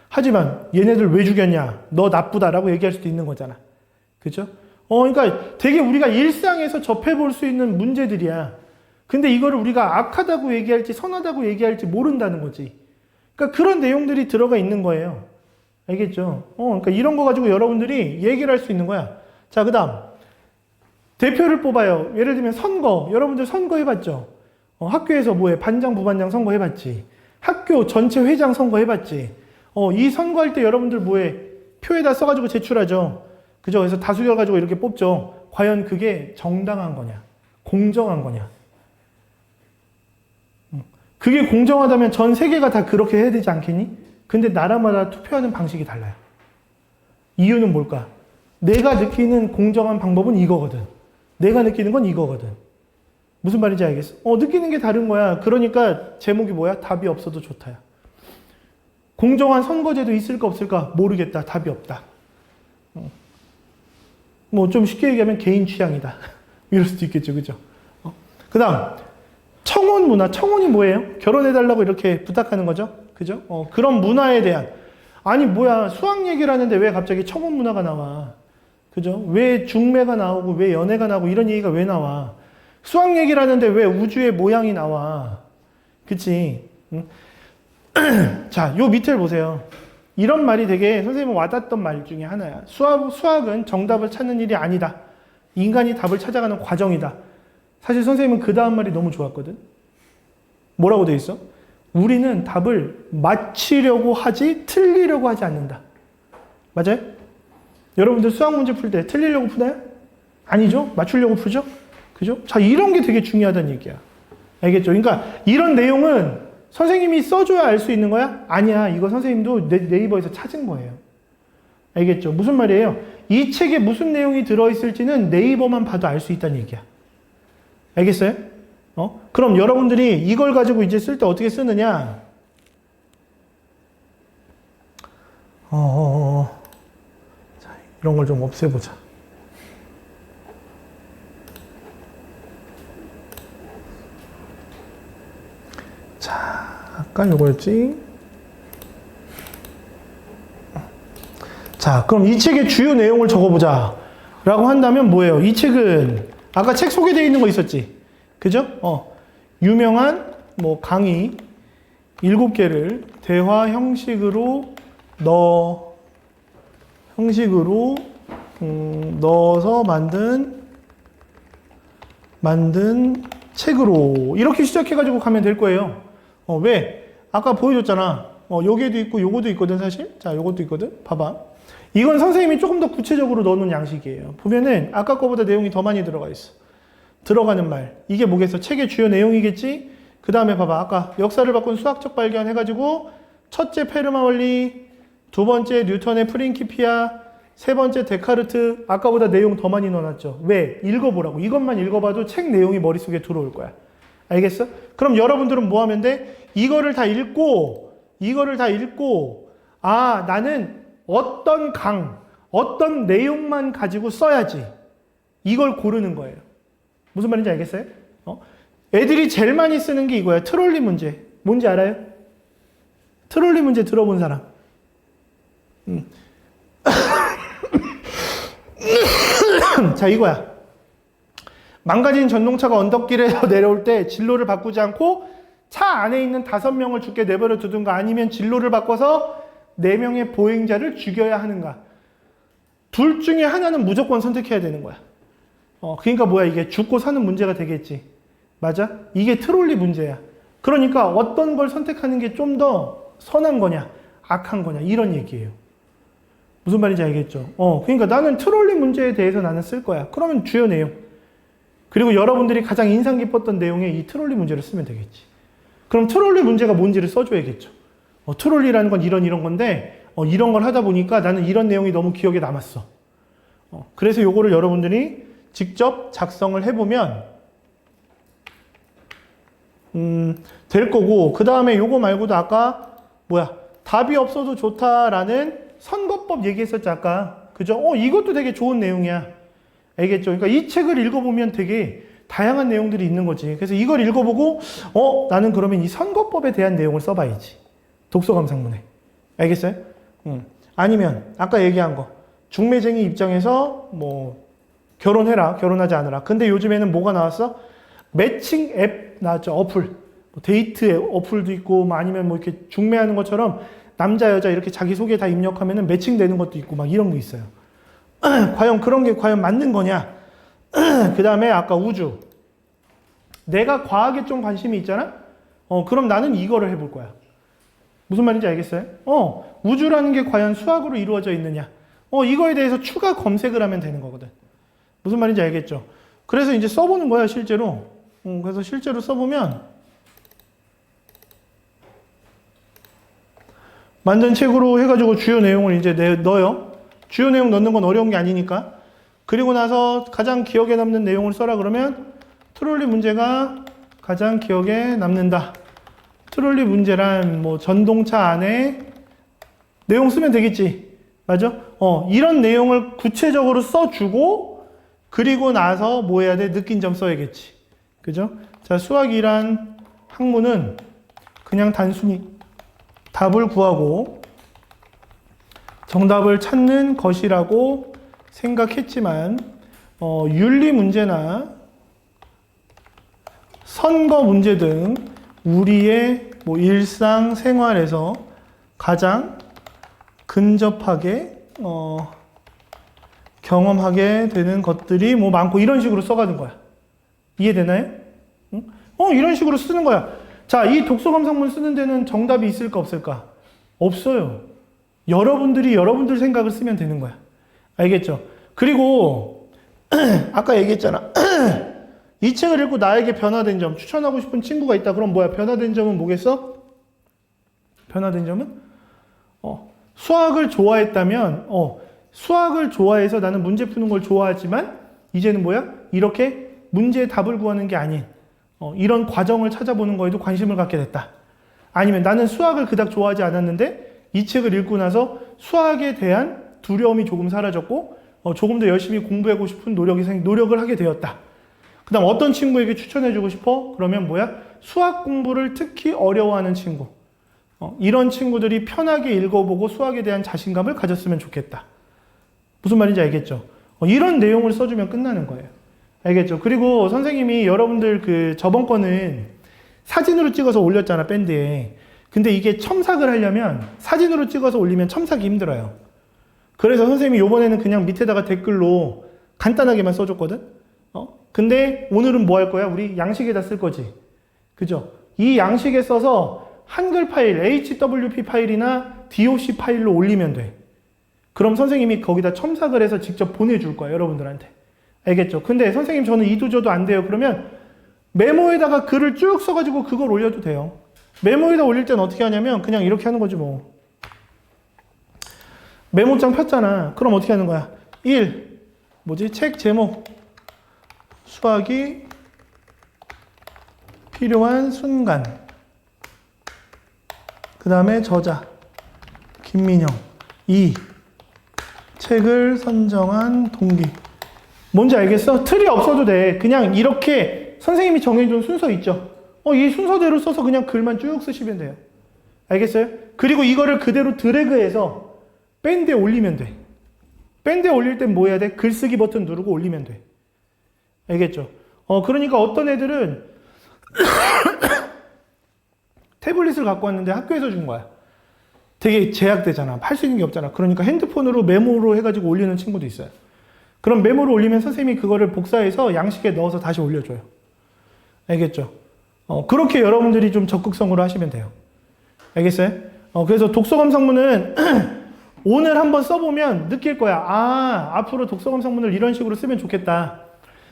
하지만 얘네들 왜 죽였냐? 너 나쁘다라고 얘기할 수도 있는 거잖아. 그죠? 그러니까 되게 우리가 일상에서 접해볼 수 있는 문제들이야. 근데 이거를 우리가 악하다고 얘기할지 선하다고 얘기할지 모른다는 거지. 그러니까 그런 내용들이 들어가 있는 거예요. 알겠죠? 그러니까 이런 거 가지고 여러분들이 얘기를 할 수 있는 거야. 자, 그 다음. 대표를 뽑아요. 예를 들면 선거. 여러분들 선거 해봤죠? 학교에서 뭐해? 반장, 부반장 선거 해봤지? 학교 전체 회장 선거 해봤지? 이 선거할 때 여러분들 뭐해? 표에다 써가지고 제출하죠? 그죠? 그래서 다수결 가지고 이렇게 뽑죠? 과연 그게 정당한 거냐? 공정한 거냐? 그게 공정하다면 전 세계가 다 그렇게 해야 되지 않겠니? 근데 나라마다 투표하는 방식이 달라요. 이유는 뭘까? 내가 느끼는 공정한 방법은 이거거든. 내가 느끼는 건 이거거든. 무슨 말인지 알겠어? 느끼는 게 다른 거야. 그러니까 제목이 뭐야? 답이 없어도 좋다야. 공정한 선거제도 있을까 없을까? 모르겠다. 답이 없다. 뭐 좀 쉽게 얘기하면 개인 취향이다. 이럴 수도 있겠죠. 그죠? 그 다음 청혼 문화. 청혼이 뭐예요? 결혼해달라고 이렇게 부탁하는 거죠. 그죠? 그런 문화에 대한. 아니 뭐야, 수학 얘기를 하는데 왜 갑자기 청혼 문화가 나와? 그죠? 왜 중매가 나오고 왜 연애가 나오고 이런 얘기가 왜 나와? 수학 얘기를 하는데 왜 우주의 모양이 나와? 그치? 응? 자, 요 밑을 보세요. 이런 말이 되게 선생님은 와닿았던 말 중에 하나야. 수학은 정답을 찾는 일이 아니다. 인간이 답을 찾아가는 과정이다. 사실 선생님은 그 다음 말이 너무 좋았거든. 뭐라고 돼 있어? 우리는 답을 맞히려고 하지 틀리려고 하지 않는다. 맞아요? 여러분들 수학 문제 풀 때 틀리려고 푸나요? 아니죠? 맞추려고 풀죠? 그죠? 자, 이런 게 되게 중요하다는 얘기야. 알겠죠? 그러니까 이런 내용은 선생님이 써줘야 알 수 있는 거야? 아니야. 이거 선생님도 네이버에서 찾은 거예요. 알겠죠? 무슨 말이에요? 이 책에 무슨 내용이 들어있을지는 네이버만 봐도 알 수 있다는 얘기야. 알겠어요? 그럼 여러분들이 이걸 가지고 이제 쓸 때 어떻게 쓰느냐? 자, 이런 걸 좀 없애보자. 자, 아까 요거였지? 자, 그럼 이 책의 주요 내용을 적어보자. 라고 한다면 뭐예요? 이 책은, 아까 책 소개되어 있는 거 있었지? 그죠? 유명한 뭐 강의 7개를 대화 형식으로 넣어서 만든 책으로 이렇게 시작해가지고 가면 될 거예요. 왜? 아까 보여줬잖아. 여기에도 있고 요거도 있거든 사실. 자, 요것도 있거든. 봐봐. 이건 선생님이 조금 더 구체적으로 넣어놓은 양식이에요. 보면은 아까 거보다 내용이 더 많이 들어가 있어. 들어가는 말. 이게 뭐겠어? 책의 주요 내용이겠지? 그 다음에 봐봐. 아까 역사를 바꾼 수학적 발견 해가지고 첫째 페르마 원리, 두 번째 뉴턴의 프린키피아, 세 번째 데카르트. 아까보다 내용 더 많이 넣어놨죠. 왜? 읽어보라고. 이것만 읽어봐도 책 내용이 머릿속에 들어올 거야. 알겠어? 그럼 여러분들은 뭐 하면 돼? 이거를 다 읽고 아, 나는 어떤 내용만 가지고 써야지. 이걸 고르는 거예요. 무슨 말인지 알겠어요? 애들이 제일 많이 쓰는 게 이거야. 트롤리 문제. 뭔지 알아요? 트롤리 문제 들어본 사람. 자, 이거야. 망가진 전동차가 언덕길에서 내려올 때 진로를 바꾸지 않고 차 안에 있는 5명을 죽게 내버려 두든가 아니면 진로를 바꿔서 4명의 보행자를 죽여야 하는가. 둘 중에 하나는 무조건 선택해야 되는 거야. 그러니까 뭐야, 이게 죽고 사는 문제가 되겠지. 맞아? 이게 트롤리 문제야. 그러니까 어떤 걸 선택하는 게 좀 더 선한 거냐, 악한 거냐, 이런 얘기예요. 무슨 말인지 알겠죠? 그러니까 나는 트롤리 문제에 대해서 나는 쓸 거야. 그러면 주요 내용. 그리고 여러분들이 가장 인상 깊었던 내용에 이 트롤리 문제를 쓰면 되겠지. 그럼 트롤리 문제가 뭔지를 써줘야겠죠. 트롤리라는 건 이런 건데, 이런 걸 하다 보니까 나는 이런 내용이 너무 기억에 남았어. 그래서 요거를 여러분들이 직접 작성을 해보면 될 거고, 그 다음에 요거 말고도 아까 답이 없어도 좋다라는 선거법 얘기했었지 아까. 그죠? 이것도 되게 좋은 내용이야. 알겠죠? 그러니까 이 책을 읽어보면 되게 다양한 내용들이 있는 거지. 그래서 이걸 읽어보고, 나는 그러면 이 선거법에 대한 내용을 써봐야지. 독서감상문에. 알겠어요? 아니면, 아까 얘기한 거. 중매쟁이 입장에서, 뭐, 결혼해라, 결혼하지 않으라. 근데 요즘에는 뭐가 나왔어? 매칭 앱 나왔죠. 어플. 뭐 데이트 어플도 있고, 뭐 아니면 뭐 이렇게 중매하는 것처럼 남자, 여자 이렇게 자기소개 다 입력하면은 매칭되는 것도 있고, 막 이런 게 있어요. 과연 그런 게 과연 맞는 거냐? 그 다음에 아까 우주. 내가 과학에 좀 관심이 있잖아? 그럼 나는 이거를 해볼 거야. 무슨 말인지 알겠어요? 우주라는 게 과연 수학으로 이루어져 있느냐? 이거에 대해서 추가 검색을 하면 되는 거거든. 무슨 말인지 알겠죠? 그래서 이제 써보는 거야, 실제로. 그래서 실제로 써보면, 만든 책으로 해가지고 주요 내용을 이제 넣어요. 주요 내용 넣는 건 어려운 게 아니니까. 그리고 나서 가장 기억에 남는 내용을 써라 그러면 트롤리 문제가 가장 기억에 남는다. 트롤리 문제란 뭐 전동차 안에 내용 쓰면 되겠지. 맞아? 이런 내용을 구체적으로 써주고 그리고 나서 뭐 해야 돼? 느낀 점 써야겠지. 그죠? 자, 수학이란 학문은 그냥 단순히 답을 구하고 정답을 찾는 것이라고 생각했지만 윤리 문제나 선거 문제 등 우리의 뭐 일상 생활에서 가장 근접하게 경험하게 되는 것들이 뭐 많고 이런 식으로 써가는 거야. 이해되나요? 응? 이런 식으로 쓰는 거야. 자, 이 독서감상문 쓰는 데는 정답이 있을까 없을까? 없어요. 여러분들이 여러분들 생각을 쓰면 되는 거야. 알겠죠? 그리고 아까 얘기했잖아. 이 책을 읽고 나에게 변화된 점, 추천하고 싶은 친구가 있다. 그럼 뭐야? 변화된 점은 뭐겠어? 변화된 점은? 수학을 좋아했다면, 수학을 좋아해서 나는 문제 푸는 걸 좋아하지만, 이제는 뭐야? 이렇게 문제의 답을 구하는 게 아닌, 이런 과정을 찾아보는 거에도 관심을 갖게 됐다. 아니면 나는 수학을 그닥 좋아하지 않았는데, 이 책을 읽고 나서 수학에 대한 두려움이 조금 사라졌고, 조금 더 열심히 공부하고 싶은 노력을 하게 되었다. 그 다음 어떤 친구에게 추천해주고 싶어? 그러면 뭐야? 수학 공부를 특히 어려워하는 친구. 이런 친구들이 편하게 읽어보고 수학에 대한 자신감을 가졌으면 좋겠다. 무슨 말인지 알겠죠? 이런 내용을 써주면 끝나는 거예요. 알겠죠? 그리고 선생님이 여러분들 저번 거는 사진으로 찍어서 올렸잖아, 밴드에. 근데 이게 첨삭을 하려면 사진으로 찍어서 올리면 첨삭이 힘들어요. 그래서 선생님이 요번에는 그냥 밑에다가 댓글로 간단하게만 써줬거든? 근데 오늘은 뭐 할 거야? 우리 양식에다 쓸 거지. 그죠? 이 양식에 써서 한글 파일, HWP 파일이나 DOC 파일로 올리면 돼. 그럼 선생님이 거기다 첨삭을 해서 직접 보내줄 거야, 여러분들한테. 알겠죠? 근데 선생님 저는 이도저도 안 돼요. 그러면 메모에다가 글을 쭉 써가지고 그걸 올려도 돼요. 메모에다 올릴 땐 어떻게 하냐면 그냥 이렇게 하는 거지 뭐. 메모장 폈잖아. 그럼 어떻게 하는 거야? 1. 책 제목. 수학이 필요한 순간. 그 다음에 저자. 김민영. 2. 책을 선정한 동기. 뭔지 알겠어? 틀이 없어도 돼. 그냥 이렇게 선생님이 정해준 순서 있죠? 이 순서대로 써서 그냥 글만 쭉 쓰시면 돼요. 알겠어요? 그리고 이거를 그대로 드래그해서 밴드에 올리면 돼. 밴드에 올릴 땐 뭐 해야 돼? 글쓰기 버튼 누르고 올리면 돼. 알겠죠? 그러니까 어떤 애들은 태블릿을 갖고 왔는데 학교에서 준 거야. 되게 제약되잖아. 할 수 있는 게 없잖아. 그러니까 핸드폰으로 메모로 해가지고 올리는 친구도 있어요. 그럼 메모로 올리면 선생님이 그거를 복사해서 양식에 넣어서 다시 올려줘요. 알겠죠? 그렇게 여러분들이 좀 적극성으로 하시면 돼요. 알겠어요? 그래서 독서감상문은 오늘 한번 써보면 느낄 거야. 앞으로 독서감상문을 이런 식으로 쓰면 좋겠다.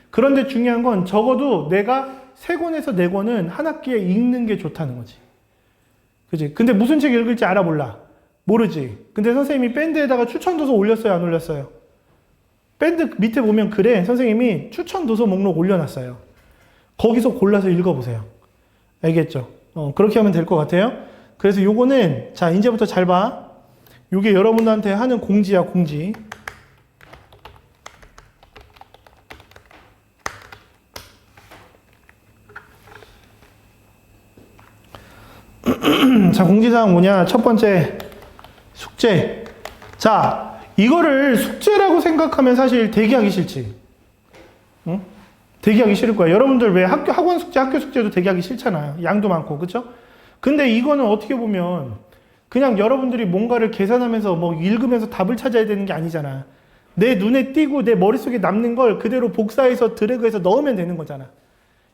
그런데 중요한 건 적어도 내가 3권에서 4권은 한 학기에 읽는 게 좋다는 거지. 그치? 근데 무슨 책 읽을지 알아 몰라? 모르지. 근데 선생님이 밴드에다가 추천도서 올렸어요? 안 올렸어요? 밴드 밑에 보면 글에 선생님이 추천도서 목록 올려놨어요. 거기서 골라서 읽어보세요. 알겠죠? 그렇게 하면 될 것 같아요. 그래서 요거는, 자, 이제부터 잘 봐. 요게 여러분들한테 하는 공지야, 공지. 자, 공지사항 뭐냐? 첫 번째, 숙제. 자, 이거를 숙제라고 생각하면 사실 대기하기 싫지. 응? 대기하기 싫을 거야. 여러분들 왜 학원 숙제, 학교 숙제도 대기하기 싫잖아요. 양도 많고, 그쵸? 근데 이거는 어떻게 보면 그냥 여러분들이 뭔가를 계산하면서 뭐 읽으면서 답을 찾아야 되는 게 아니잖아. 내 눈에 띄고 내 머릿속에 남는 걸 그대로 복사해서 드래그해서 넣으면 되는 거잖아.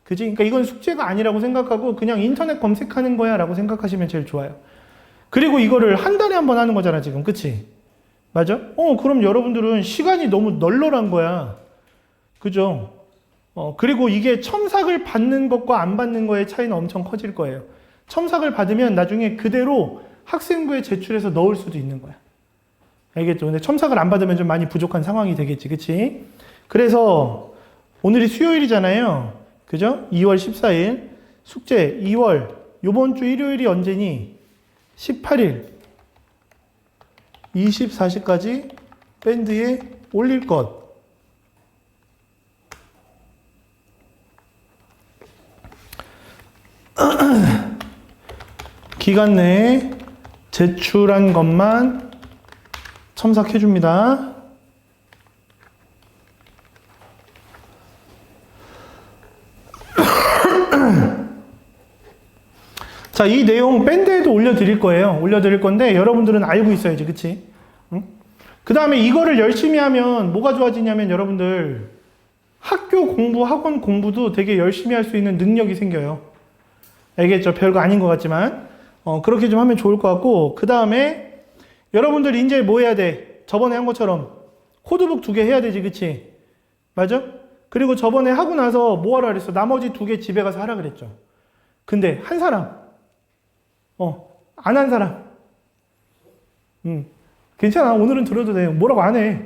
그지? 그러니까 이건 숙제가 아니라고 생각하고 그냥 인터넷 검색하는 거야 라고 생각하시면 제일 좋아요. 그리고 이거를 한 달에 한 번 하는 거잖아, 지금. 그치? 맞아? 그럼 여러분들은 시간이 너무 널널한 거야. 그죠? 그리고 이게 첨삭을 받는 것과 안 받는 거의 차이는 엄청 커질 거예요. 첨삭을 받으면 나중에 그대로 학생부에 제출해서 넣을 수도 있는 거야. 알겠죠? 근데 첨삭을 안 받으면 좀 많이 부족한 상황이 되겠지. 그치? 그래서 오늘이 수요일이잖아요. 그죠? 2월 14일. 숙제 2월. 요번 주 일요일이 언제니? 18일. 24시까지 밴드에 올릴 것. 기간 내에 제출한 것만 첨삭해 줍니다. 자, 이 내용 밴드에도 올려드릴 거예요. 올려드릴 건데 여러분들은 알고 있어야지. 그치? 응? 그 다음에 이거를 열심히 하면 뭐가 좋아지냐면 여러분들 학교 공부, 학원 공부도 되게 열심히 할 수 있는 능력이 생겨요. 알겠죠? 별거 아닌 것 같지만 그렇게 좀 하면 좋을 것 같고, 그 다음에 여러분들 이제 뭐 해야 돼? 저번에 한 것처럼 코드북 2개 해야 되지. 그치? 맞아? 그리고 저번에 하고 나서 뭐 하라 그랬어? 나머지 2개 집에 가서 하라 그랬죠. 근데 한 사람 안 한 사람. 괜찮아. 오늘은 들어도 돼. 뭐라고 안 해.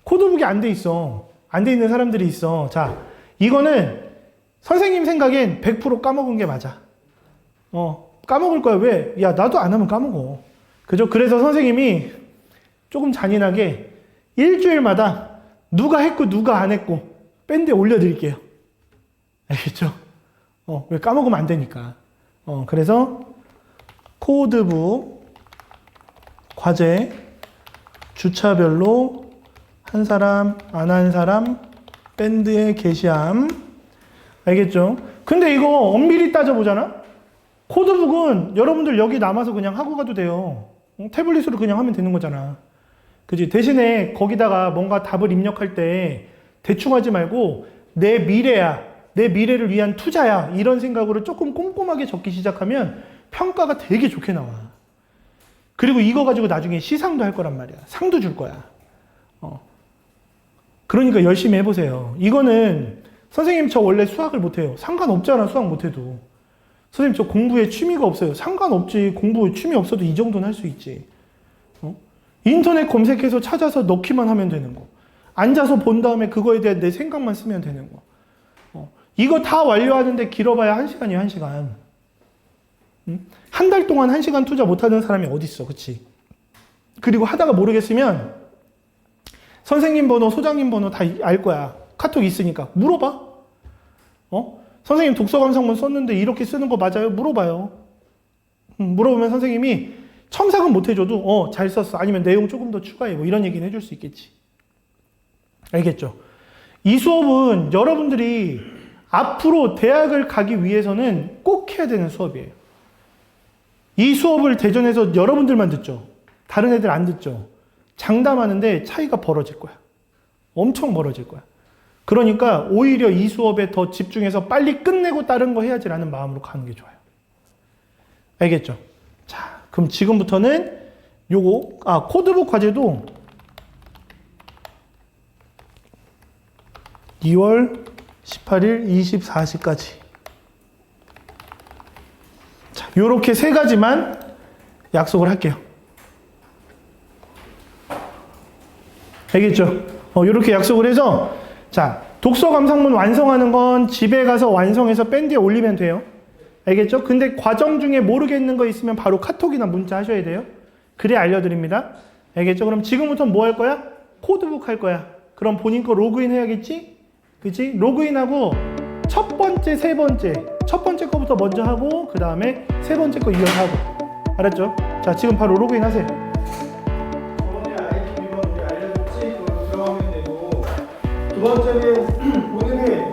코드북이 안 돼 있어. 안 돼 있는 사람들이 있어. 자, 이거는 선생님 생각엔 100% 까먹은 게 맞아. 까먹을 거야. 왜? 야, 나도 안 하면 까먹어. 그죠? 그래서 선생님이 조금 잔인하게 일주일마다 누가 했고 누가 안 했고 밴드에 올려드릴게요. 알겠죠? 왜 까먹으면 안 되니까. 그래서 코드북 과제 주차별로 한 사람, 안 한 사람 밴드에 게시함. 알겠죠? 근데 이거 엄밀히 따져보잖아? 코드북은 여러분들 여기 남아서 그냥 하고 가도 돼요. 태블릿으로 그냥 하면 되는 거잖아. 그지? 대신에 거기다가 뭔가 답을 입력할 때 대충 하지 말고 내 미래야, 내 미래를 위한 투자야, 이런 생각으로 조금 꼼꼼하게 적기 시작하면 평가가 되게 좋게 나와. 그리고 이거 가지고 나중에 시상도 할 거란 말이야. 상도 줄 거야. 그러니까 열심히 해보세요. 이거는 선생님 저 원래 수학을 못해요. 상관없잖아, 수학 못해도. 선생님 저 공부에 취미가 없어요. 상관없지. 공부에 취미 없어도 이 정도는 할 수 있지. 인터넷 검색해서 찾아서 넣기만 하면 되는 거. 앉아서 본 다음에 그거에 대한 내 생각만 쓰면 되는 거. 이거 다 완료하는데 길어봐야 1시간이에요, 1시간. 한 달 동안 1시간 투자 못하는 사람이 어딨어, 그치? 그리고 하다가 모르겠으면 선생님 번호, 소장님 번호 다 알 거야. 카톡 있으니까. 물어봐. 선생님 독서 감상문 썼는데 이렇게 쓰는 거 맞아요? 물어봐요. 물어보면 선생님이 첨삭은 못 해줘도 잘 썼어. 아니면 내용 조금 더 추가해. 뭐 이런 얘기는 해줄 수 있겠지. 알겠죠? 이 수업은 여러분들이 앞으로 대학을 가기 위해서는 꼭 해야 되는 수업이에요. 이 수업을 대전에서 여러분들만 듣죠. 다른 애들 안 듣죠. 장담하는데 차이가 벌어질 거야. 엄청 벌어질 거야. 그러니까 오히려 이 수업에 더 집중해서 빨리 끝내고 다른 거 해야지라는 마음으로 가는 게 좋아요. 알겠죠? 자, 그럼 지금부터는 요거, 코드북 과제도 2월 18일 24시까지. 자, 요렇게 3가지만 약속을 할게요. 알겠죠? 요렇게 약속을 해서, 자, 독서 감상문 완성하는 건 집에 가서 완성해서 밴드에 올리면 돼요. 알겠죠? 근데 과정 중에 모르겠는 거 있으면 바로 카톡이나 문자 하셔야 돼요. 그래 알려드립니다. 알겠죠? 그럼 지금부터 뭐 할 거야? 코드북 할 거야. 그럼 본인 거 로그인 해야겠지? 그치? 로그인하고 첫 번째, 세 번째. 첫 번째 거부터 먼저 하고 그 다음에 세 번째 거 이어서 하고. 알았죠? 자, 지금 바로 로그인 하세요. 저번에 아이디 비번 우리 알려줬지? 그거 들어가면 되고 두 번째는 오늘은